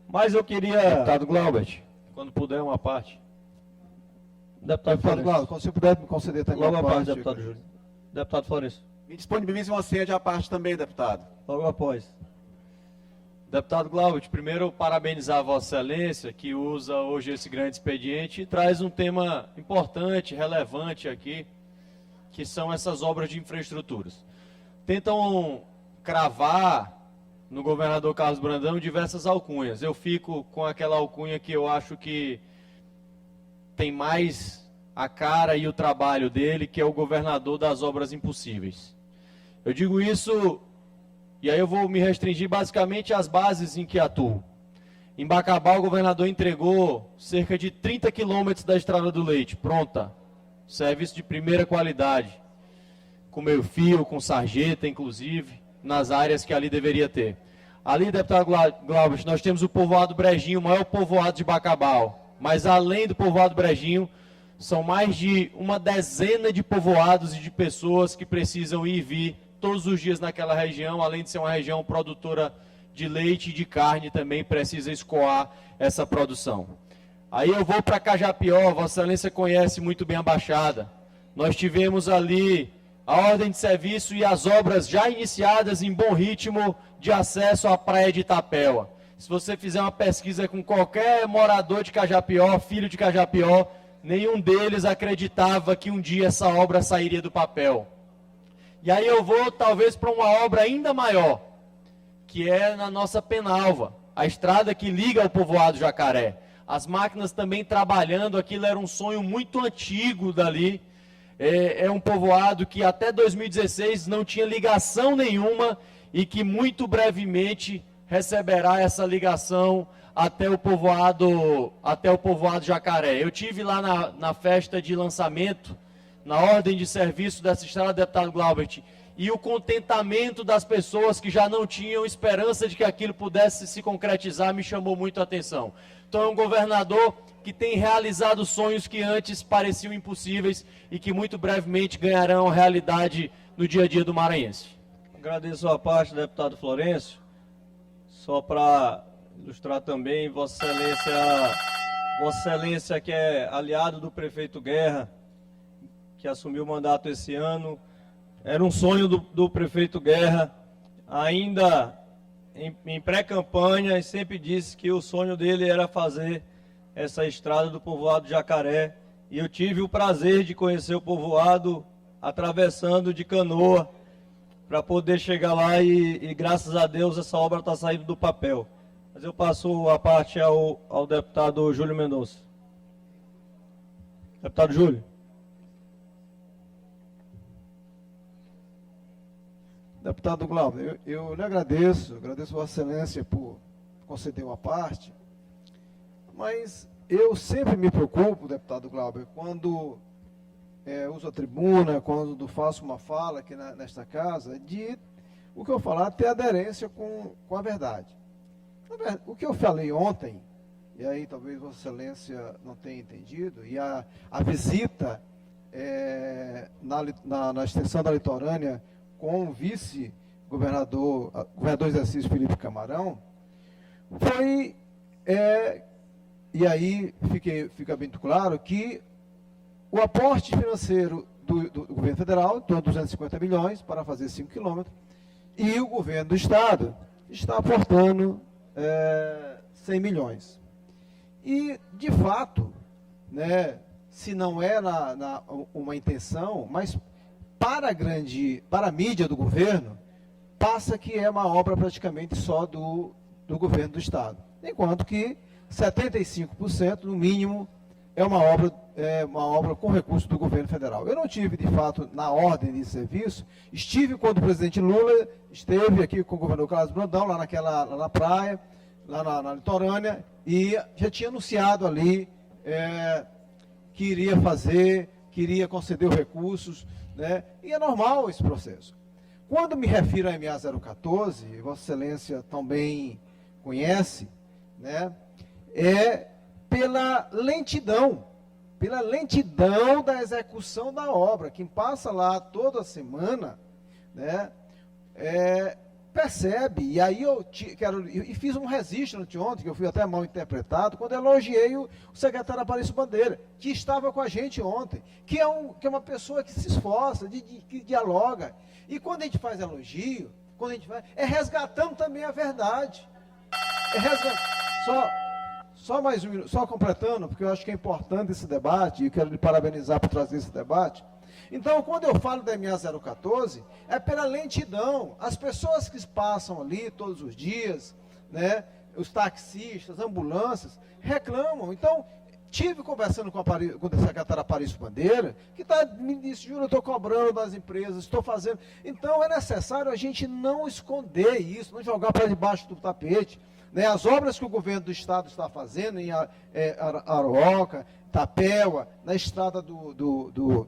Mas eu queria... Deputado Glaubert, quando puder, uma parte. Deputado Glauber, quando você puder me conceder também logo uma após, parte, deputado Júlio. Deputado Florencio. Me disponibilize uma senha de à parte também, deputado. Logo após. Deputado Glaubert, primeiro parabenizar a Vossa Excelência, que usa hoje esse grande expediente e traz um tema importante, relevante aqui, que são essas obras de infraestruturas. Tentam cravar no governador Carlos Brandão diversas alcunhas. Eu fico com aquela alcunha que eu acho que tem mais a cara e o trabalho dele, que é o governador das obras impossíveis. Eu digo isso, e aí eu vou me restringir basicamente às bases em que atuo. Em Bacabal, o governador entregou cerca de 30 quilômetros da Estrada do Leite, pronta. Serviço de primeira qualidade, com meio-fio, com sarjeta, inclusive, nas áreas que ali deveria ter. Ali, deputado Glaubert, nós temos o povoado Brejinho, o maior povoado de Bacabal. Mas além do povoado Brejinho, são mais de uma dezena de povoados e de pessoas que precisam ir e vir todos os dias naquela região, além de ser uma região produtora de leite e de carne, também precisa escoar essa produção. Aí eu vou para Cajapió, Vossa Excelência conhece muito bem a Baixada. Nós tivemos ali a ordem de serviço e as obras já iniciadas em bom ritmo de acesso à praia de Itapéua. Se você fizer uma pesquisa com qualquer morador de Cajapió, filho de Cajapió, nenhum deles acreditava que um dia essa obra sairia do papel. E aí eu vou talvez para uma obra ainda maior, que é na nossa Penalva, a estrada que liga ao povoado Jacaré. As máquinas também trabalhando, aquilo era um sonho muito antigo dali. É um povoado que até 2016 não tinha ligação nenhuma e que muito brevemente receberá essa ligação até o povoado Jacaré. Eu tive lá na festa de lançamento, na ordem de serviço dessa estrada, deputado Glaubert, e o contentamento das pessoas que já não tinham esperança de que aquilo pudesse se concretizar me chamou muito a atenção. Então é um governador que tem realizado sonhos que antes pareciam impossíveis e que muito brevemente ganharão realidade no dia a dia do maranhense. Agradeço a parte do deputado Florencio, só para ilustrar também Vossa Excelência que é aliado do prefeito Guerra, que assumiu o mandato esse ano. Era um sonho do prefeito Guerra, ainda em pré-campanha, e sempre disse que o sonho dele era fazer essa estrada do povoado de Jacaré. E eu tive o prazer de conhecer o povoado atravessando de canoa para poder chegar lá e graças a Deus essa obra está saindo do papel. Mas eu passo a parte ao deputado Júlio Mendonça. Deputado Júlio. Deputado Glauber, eu lhe agradeço Vossa Excelência por conceder uma parte, mas eu sempre me preocupo, deputado Glauber, quando uso a tribuna, quando faço uma fala aqui nesta casa, de o que eu falar ter aderência com a verdade. O que eu falei ontem, e aí talvez Vossa Excelência não tenha entendido, e a visita na extensão da litorânea com o vice-governador, governador exercício Felipe Camarão, foi, e aí fica bem claro que o aporte financeiro do governo federal, em torno de 250 milhões, para fazer 5 quilômetros, e o governo do estado está aportando 100 milhões. E, de fato, né, se não é uma intenção, mas para a mídia do governo, passa que é uma obra praticamente só do governo do estado. Enquanto que 75%, no mínimo, é uma obra com recurso do governo federal. Eu não tive, de fato, na ordem de serviço, estive quando o presidente Lula esteve aqui com o governador Carlos Brandão, lá na praia, lá na litorânea, e já tinha anunciado ali que iria conceder os recursos, né? E é normal esse processo. Quando me refiro à MA 014, Vossa Excelência também conhece, né? É pela lentidão da execução da obra. Quem passa lá toda semana, né, percebe. E aí eu fiz um registro ontem, que eu fui até mal interpretado, quando elogiei o secretário Aparício Bandeira, que estava com a gente ontem, que é uma pessoa que se esforça, que dialoga. E quando a gente faz elogio, resgatando também a verdade. Só mais um minuto, só completando, porque eu acho que é importante esse debate, e quero lhe parabenizar por trazer esse debate. Então, quando eu falo da MA 014, é pela lentidão. As pessoas que passam ali todos os dias, né, os taxistas, ambulâncias, reclamam. Então, tive conversando com o secretário Aparício Bandeira, que me disse, Júlio, eu estou cobrando das empresas, estou fazendo. Então, é necessário a gente não esconder isso, não jogar para debaixo do tapete. Né, as obras que o governo do estado está fazendo em Aroca, Tapéua, na estrada do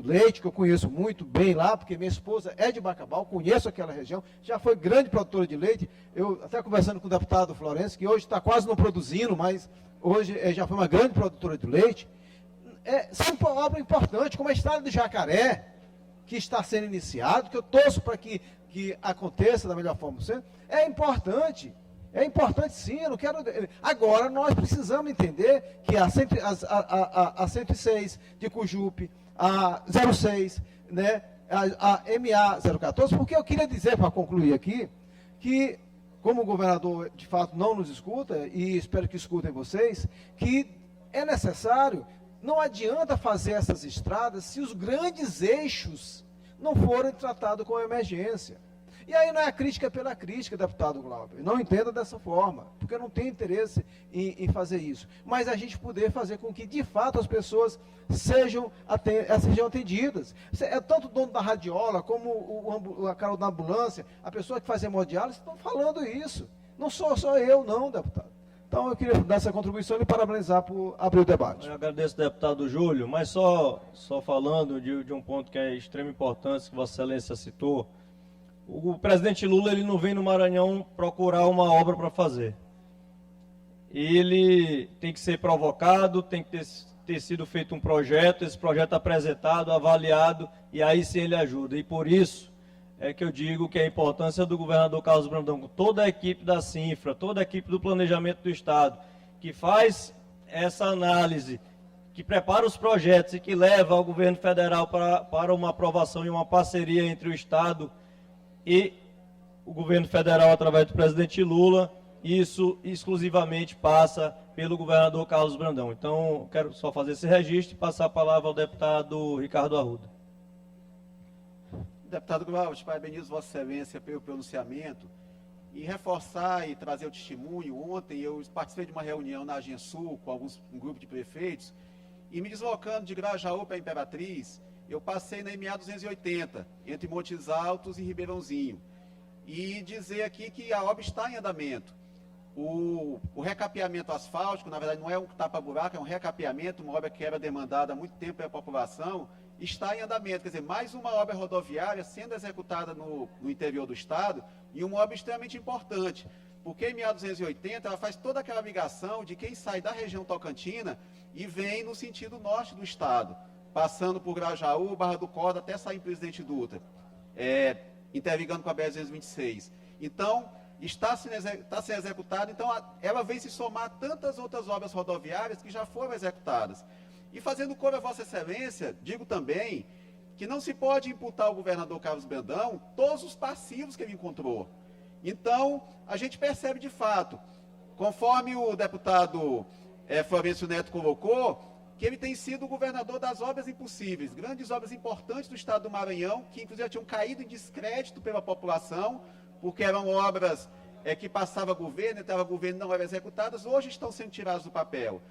Leite, que eu conheço muito bem lá, porque minha esposa é de Bacabal, conheço aquela região, já foi grande produtora de leite. Eu até conversando com o deputado Florencio, que hoje está quase não produzindo, mas hoje já foi uma grande produtora de leite. São obras importantes, como a estrada de Jacaré, que está sendo iniciado, que eu torço para que aconteça da melhor forma possível. É importante sim, eu não quero... Agora, nós precisamos entender que a 106 de Cujupe, a 06, né, a MA 014, porque eu queria dizer, para concluir aqui, que, como o governador, de fato, não nos escuta, e espero que escutem vocês, que é necessário, não adianta fazer essas estradas se os grandes eixos não forem tratados com emergência. E aí não é a crítica pela crítica, deputado Glauber. Não entenda dessa forma, porque eu não tenho interesse em fazer isso. Mas a gente poder fazer com que, de fato, as pessoas sejam atendidas. Tanto o dono da radiola, como a cara da ambulância, a pessoa que faz hemodiálise, estão falando isso. Não sou só eu, não, deputado. Então, eu queria dar essa contribuição e parabenizar por abrir o debate. Eu agradeço, deputado Júlio, mas só falando de um ponto que é de extrema importância, que Vossa Excelência citou. O presidente Lula ele não vem no Maranhão procurar uma obra para fazer. Ele tem que ser provocado, tem que ter sido feito um projeto, esse projeto apresentado, avaliado, e aí sim ele ajuda. E por isso, é que eu digo que a importância do governador Carlos Brandão, com toda a equipe da Cinfra, toda a equipe do planejamento do Estado, que faz essa análise, que prepara os projetos e que leva ao governo federal para uma aprovação e uma parceria entre o Estado e o governo federal através do presidente Lula, isso exclusivamente passa pelo governador Carlos Brandão. Então, quero só fazer esse registro e passar a palavra ao deputado Ricardo Arruda. Deputado Glauber, parabenizo Vossa Excelência pelo pronunciamento e reforçar e trazer o testemunho. Ontem eu participei de uma reunião na Agensul com um grupo de prefeitos e me deslocando de Grajaú para Imperatriz, eu passei na MA 280, entre Montes Altos e Ribeirãozinho. E dizer aqui que a obra está em andamento. O recapeamento asfáltico, na verdade, não é um tapa-buraco, é um recapeamento, uma obra que era demandada há muito tempo pela população, está em andamento. Quer dizer, mais uma obra rodoviária sendo executada no interior do Estado, e uma obra extremamente importante, porque a MA 280 ela faz toda aquela ligação de quem sai da região tocantina e vem no sentido norte do Estado, passando por Grajaú, Barra do Corda, até sair em Presidente Dutra, interligando com a BR-226. Então, está sendo executada, então ela vem se somar a tantas outras obras rodoviárias que já foram executadas. E fazendo cor a Vossa Excelência, digo também que não se pode imputar ao governador Carlos Brandão todos os passivos que ele encontrou. Então, a gente percebe de fato, conforme o deputado Florencio Neto colocou, que ele tem sido o governador das obras impossíveis, grandes obras importantes do Estado do Maranhão, que inclusive já tinham caído em descrédito pela população, porque eram obras que passava governo, entrava governo, não eram executadas, hoje estão sendo tiradas do papel.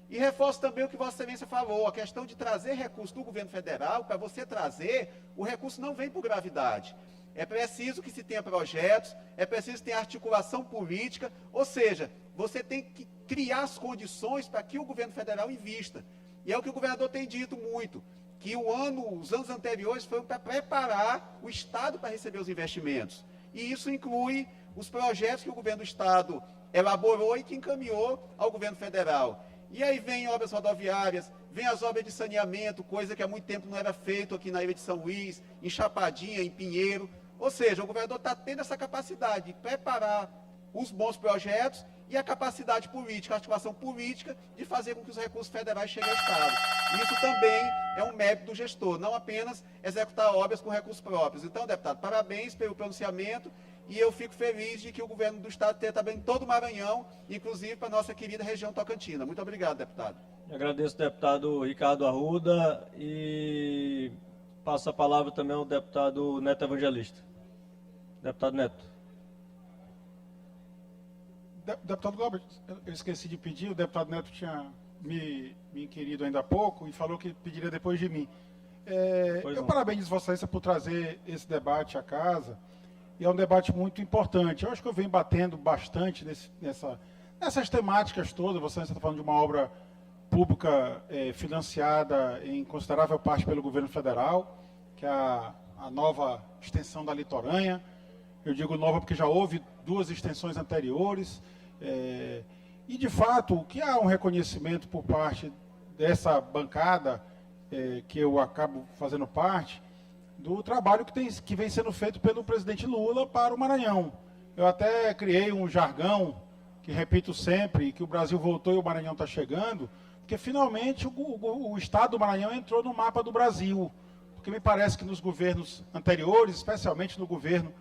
E reforço também o que Vossa Excelência falou, a questão de trazer recurso do governo federal, para você trazer, o recurso não vem por gravidade. É preciso que se tenha projetos, é preciso ter articulação política, ou seja, você tem que criar as condições para que o governo federal invista. E é o que o governador tem dito muito, que os anos anteriores foram para preparar o Estado para receber os investimentos. E isso inclui os projetos que o governo do Estado elaborou e que encaminhou ao governo federal. E aí vem obras rodoviárias, vem as obras de saneamento, coisa que há muito tempo não era feito aqui na ilha de São Luís, em Chapadinha, em Pinheiro. Ou seja, o governador está tendo essa capacidade de preparar os bons projetos e a capacidade política, a articulação política de fazer com que os recursos federais cheguem ao Estado. Isso também é um mérito do gestor, não apenas executar obras com recursos próprios. Então, deputado, parabéns pelo pronunciamento e eu fico feliz de que o governo do Estado tenha também todo o Maranhão, inclusive para a nossa querida região tocantina. Muito obrigado, deputado. Eu agradeço ao deputado Ricardo Arruda e passo a palavra também ao deputado Neto Evangelista. Deputado Neto. Deputado Glauber, eu esqueci de pedir, o deputado Neto tinha me inquirido ainda há pouco e falou que pediria depois de mim. Eu parabenizo Vossa Excelência por trazer esse debate à casa, e é um debate muito importante. Eu acho que eu venho batendo bastante nessas temáticas todas. Vossa Excelência está falando de uma obra pública financiada em considerável parte pelo governo federal, que é a nova extensão da Litoranha. Eu digo nova porque já houve 2 extensões anteriores. E, de fato, o que há um reconhecimento por parte dessa bancada, que eu acabo fazendo parte, do trabalho que vem sendo feito pelo presidente Lula para o Maranhão. Eu até criei um jargão, que repito sempre, que o Brasil voltou e o Maranhão está chegando, porque finalmente o Estado do Maranhão entrou no mapa do Brasil. Porque me parece que nos governos anteriores, especialmente no governo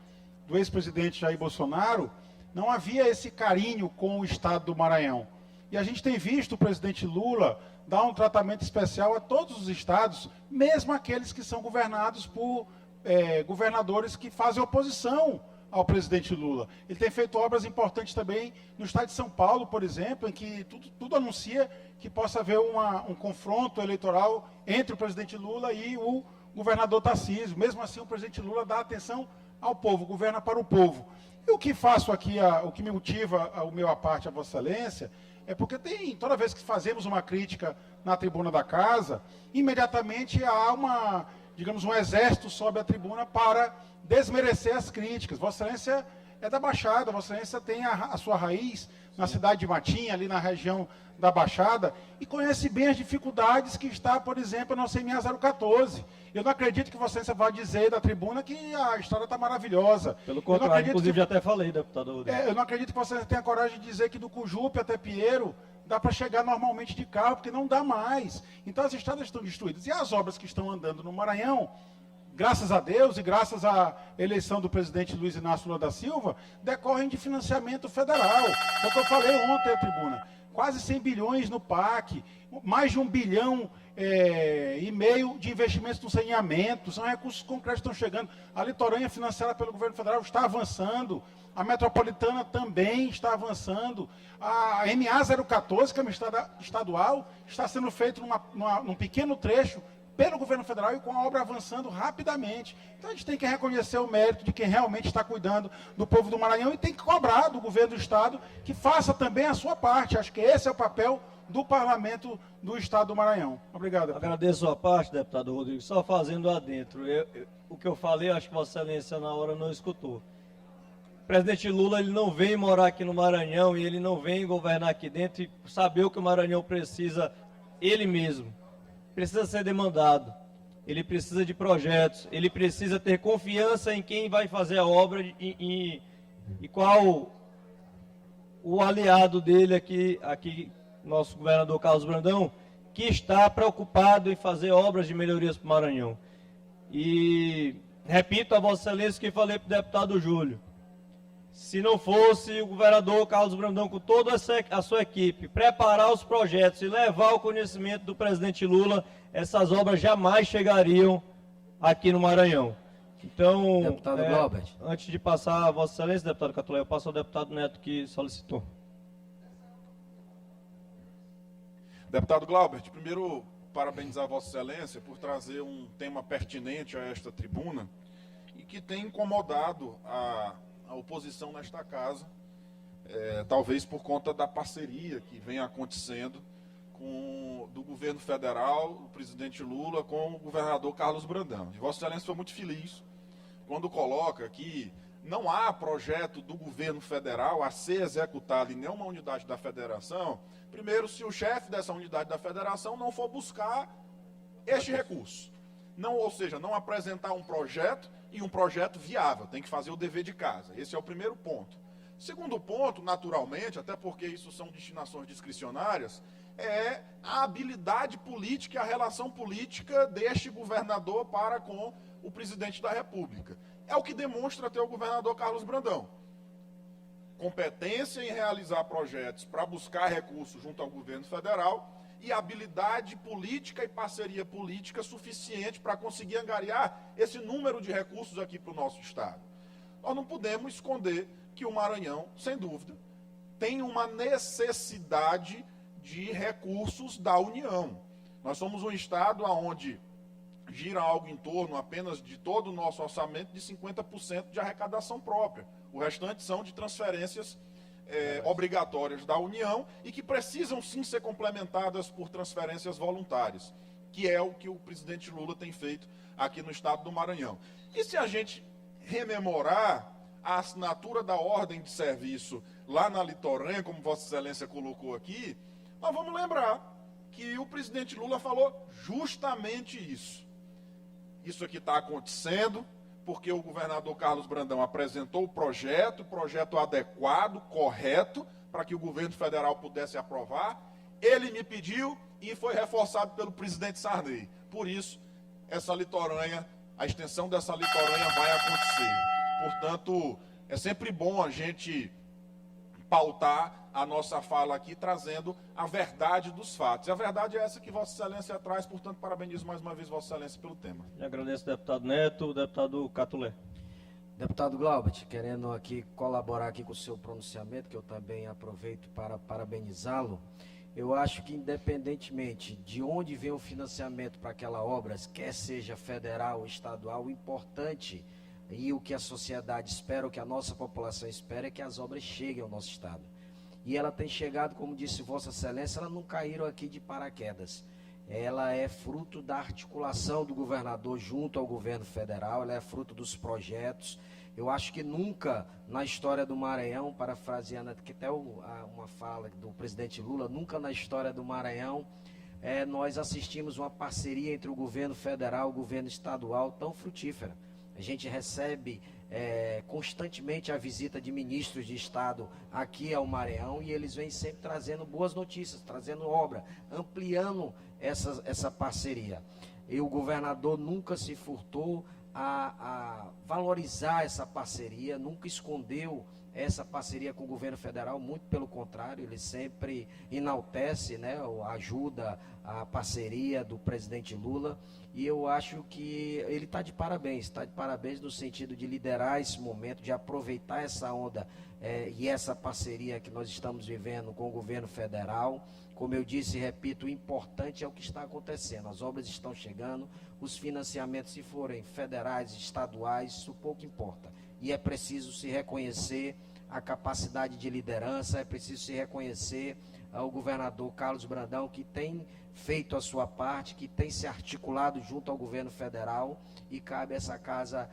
do ex-presidente Jair Bolsonaro, não havia esse carinho com o Estado do Maranhão. E a gente tem visto o presidente Lula dar um tratamento especial a todos os estados, mesmo aqueles que são governados por governadores que fazem oposição ao presidente Lula. Ele tem feito obras importantes também no estado de São Paulo, por exemplo, em que tudo anuncia que possa haver um confronto eleitoral entre o presidente Lula e o governador Tarcísio. Mesmo assim, o presidente Lula dá atenção ao povo, governa para o povo. E o que faço aqui, o que me motiva o meu à parte, a Vossa Excelência, é porque toda vez que fazemos uma crítica na tribuna da casa, imediatamente há um exército sobe à tribuna para desmerecer as críticas. Vossa Excelência é da Baixada. Vossa Excelência tem a sua raiz na cidade de Matinha, ali na região da Baixada, e conhece bem as dificuldades que está, por exemplo, na CMA 014. Eu não acredito que Vossa Excelência vá dizer da tribuna que a estrada está maravilhosa. Pelo contrário, inclusive já até falei, deputado Rodrigo. Eu não acredito que Vossa Excelência tenha coragem de dizer que do Cujupe até Pinheiro dá para chegar normalmente de carro, porque não dá mais. Então as estradas estão destruídas. E as obras que estão andando no Maranhão, graças a Deus e graças à eleição do presidente Luiz Inácio Lula da Silva, decorrem de financiamento federal. É o que eu falei ontem à tribuna. Quase 100 bilhões no PAC, mais de 1,5 bilhão de investimentos no saneamento, são recursos concretos que estão chegando. A litorânea financiada pelo governo federal está avançando, a metropolitana também está avançando, a MA 014, que é uma estrada estadual, está sendo feito num pequeno trecho pelo governo federal e com a obra avançando rapidamente. Então a gente tem que reconhecer o mérito de quem realmente está cuidando do povo do Maranhão e tem que cobrar do governo do Estado que faça também a sua parte. Acho que esse é o papel do Parlamento do Estado do Maranhão. Obrigado. Agradeço a parte, deputado Rodrigo. Só fazendo adentro. O que eu falei, acho que Vossa Excelência na hora não escutou. O presidente Lula, ele não vem morar aqui no Maranhão e ele não vem governar aqui dentro e saber o que o Maranhão precisa ele mesmo. Precisa ser demandado, ele precisa de projetos, ele precisa ter confiança em quem vai fazer a obra e qual o aliado dele aqui, nosso governador Carlos Brandão, que está preocupado em fazer obras de melhorias para o Maranhão. E repito a Vossa Excelência o que falei para o deputado Júlio. Se não fosse o governador Carlos Brandão, com toda a sua equipe, preparar os projetos e levar ao conhecimento do presidente Lula, essas obras jamais chegariam aqui no Maranhão. Então, deputado Glaubert. Antes de passar a Vossa Excelência, deputado Catulé, eu passo ao deputado Neto que solicitou. Deputado Glaubert, primeiro parabenizar Vossa Excelência por trazer um tema pertinente a esta tribuna e que tem incomodado a oposição nesta casa, talvez por conta da parceria que vem acontecendo do governo federal, o presidente Lula, com o governador Carlos Brandão. E Vossa Excelência foi muito feliz quando coloca que não há projeto do governo federal a ser executado em nenhuma unidade da federação, primeiro, se o chefe dessa unidade da federação não for buscar este recurso. Não, ou seja, não apresentar um projeto e um projeto viável, tem que fazer o dever de casa. Esse é o primeiro ponto. Segundo ponto, naturalmente, até porque isso são destinações discricionárias, é a habilidade política e a relação política deste governador para com o presidente da República. É o que demonstra até o governador Carlos Brandão. Competência em realizar projetos para buscar recursos junto ao governo federal e habilidade política e parceria política suficiente para conseguir angariar esse número de recursos aqui para o nosso Estado. Nós não podemos esconder que o Maranhão, sem dúvida, tem uma necessidade de recursos da União. Nós somos um Estado onde gira algo em torno apenas de todo o nosso orçamento de 50% de arrecadação própria. O restante são de transferências obrigatórias da União e que precisam sim ser complementadas por transferências voluntárias, que é o que o presidente Lula tem feito aqui no estado do Maranhão. E se a gente rememorar a assinatura da ordem de serviço lá na litorânea, como Vossa Excelência colocou aqui, nós vamos lembrar que o presidente Lula falou justamente isso. Isso aqui está acontecendo porque o governador Carlos Brandão apresentou o projeto adequado, correto, para que o governo federal pudesse aprovar. Ele me pediu e foi reforçado pelo presidente Sarney. Por isso, essa litorânea, a extensão dessa litorânea vai acontecer. Portanto, é sempre bom a gente pautar a nossa fala aqui, trazendo a verdade dos fatos. E a verdade é essa que Vossa Excelência traz, portanto, parabenizo mais uma vez Vossa Excelência pelo tema. Eu agradeço, deputado Neto, deputado Catulé. Deputado Glaubert, querendo aqui colaborar aqui com o seu pronunciamento, que eu também aproveito para parabenizá-lo, eu acho que independentemente de onde vem o financiamento para aquela obra, quer seja federal ou estadual, o importante e o que a sociedade espera, o que a nossa população espera é que as obras cheguem ao nosso estado. E ela tem chegado, como disse Vossa Excelência, elas não caíram aqui de paraquedas. Ela é fruto da articulação do governador junto ao governo federal, ela é fruto dos projetos. Eu acho que nunca na história do Maranhão, parafraseando que até uma fala do presidente Lula, nunca na história do Maranhão nós assistimos uma parceria entre o governo federal e o governo estadual tão frutífera. A gente recebe constantemente a visita de ministros de Estado aqui ao Maranhão e eles vêm sempre trazendo boas notícias, trazendo obra, ampliando essa parceria. E o governador nunca se furtou a valorizar essa parceria, nunca escondeu essa parceria com o governo federal, muito pelo contrário, ele sempre enaltece, né, ajuda a parceria do presidente Lula, e eu acho que ele está de parabéns no sentido de liderar esse momento, de aproveitar essa onda e essa parceria que nós estamos vivendo com o governo federal. Como eu disse e repito, o importante é o que está acontecendo, as obras estão chegando, os financiamentos, se forem federais, estaduais, isso pouco importa. E é preciso se reconhecer a capacidade de liderança, é preciso se reconhecer ao governador Carlos Brandão, que tem feito a sua parte, que tem se articulado junto ao governo federal, e cabe a essa casa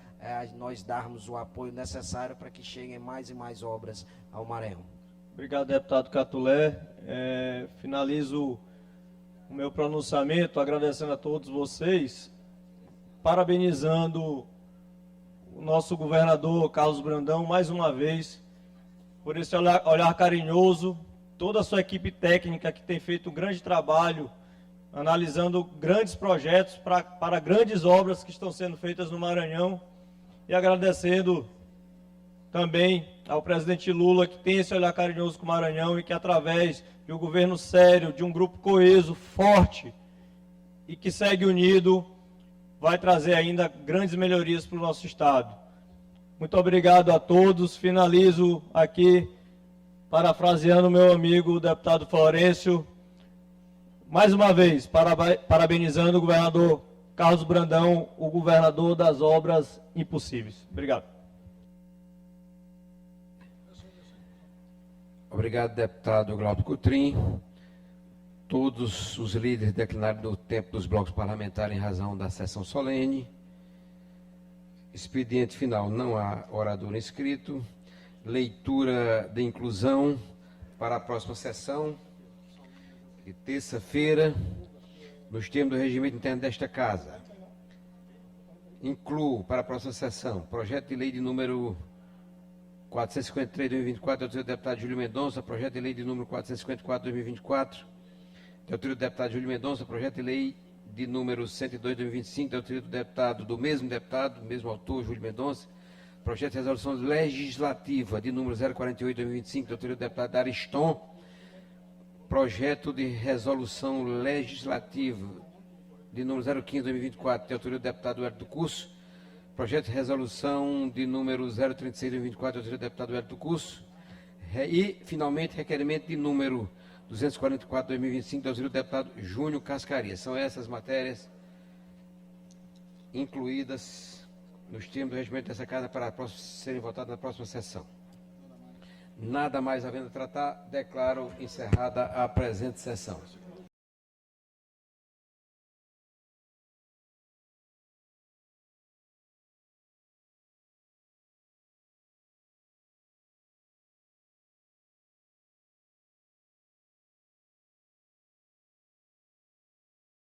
nós darmos o apoio necessário para que cheguem mais e mais obras ao Maranhão. Obrigado, deputado Catulé. Finalizo o meu pronunciamento agradecendo a todos vocês, parabenizando o nosso governador Carlos Brandão mais uma vez por esse olhar carinhoso, toda a sua equipe técnica que tem feito um grande trabalho analisando grandes projetos para grandes obras que estão sendo feitas no Maranhão, e agradecendo também ao presidente Lula, que tem esse olhar carinhoso com o Maranhão e que, através de um governo sério, de um grupo coeso, forte e que segue unido, vai trazer ainda grandes melhorias para o nosso Estado. Muito obrigado a todos. Finalizo aqui, parafraseando meu amigo, o deputado Florencio, mais uma vez, parabenizando o governador Carlos Brandão, o governador das obras impossíveis. Obrigado. Obrigado, deputado Glauco Coutrin. Todos os líderes declinaram do tempo dos blocos parlamentares em razão da sessão solene. Expediente final, não há orador inscrito. Leitura de inclusão para a próxima sessão, de terça-feira, nos termos do regimento interno desta Casa. Incluo para a próxima sessão projeto de lei de número 453 de 2024, do deputado Júlio Mendonça, projeto de lei de número 454 de 2024, de autoria do deputado Júlio Mendonça, projeto de lei de número 102 de 2025, de autoria do mesmo deputado, mesmo autor, Júlio Mendonça, projeto de resolução legislativa de número 048 de 2025, de autoria do deputado Ariston, projeto de resolução legislativa de número 015 de 2024, de autoria do deputado Hélio do Curso, projeto de resolução de número 036 de 2024, de autoria do deputado Hélio do Curso, e, finalmente, requerimento de número 244 de 2025, de autoria do deputado Júnior Cascaria. São essas matérias incluídas nos termos do regimento dessa Casa para serem votadas na próxima sessão. Nada mais havendo a tratar, declaro encerrada a presente sessão.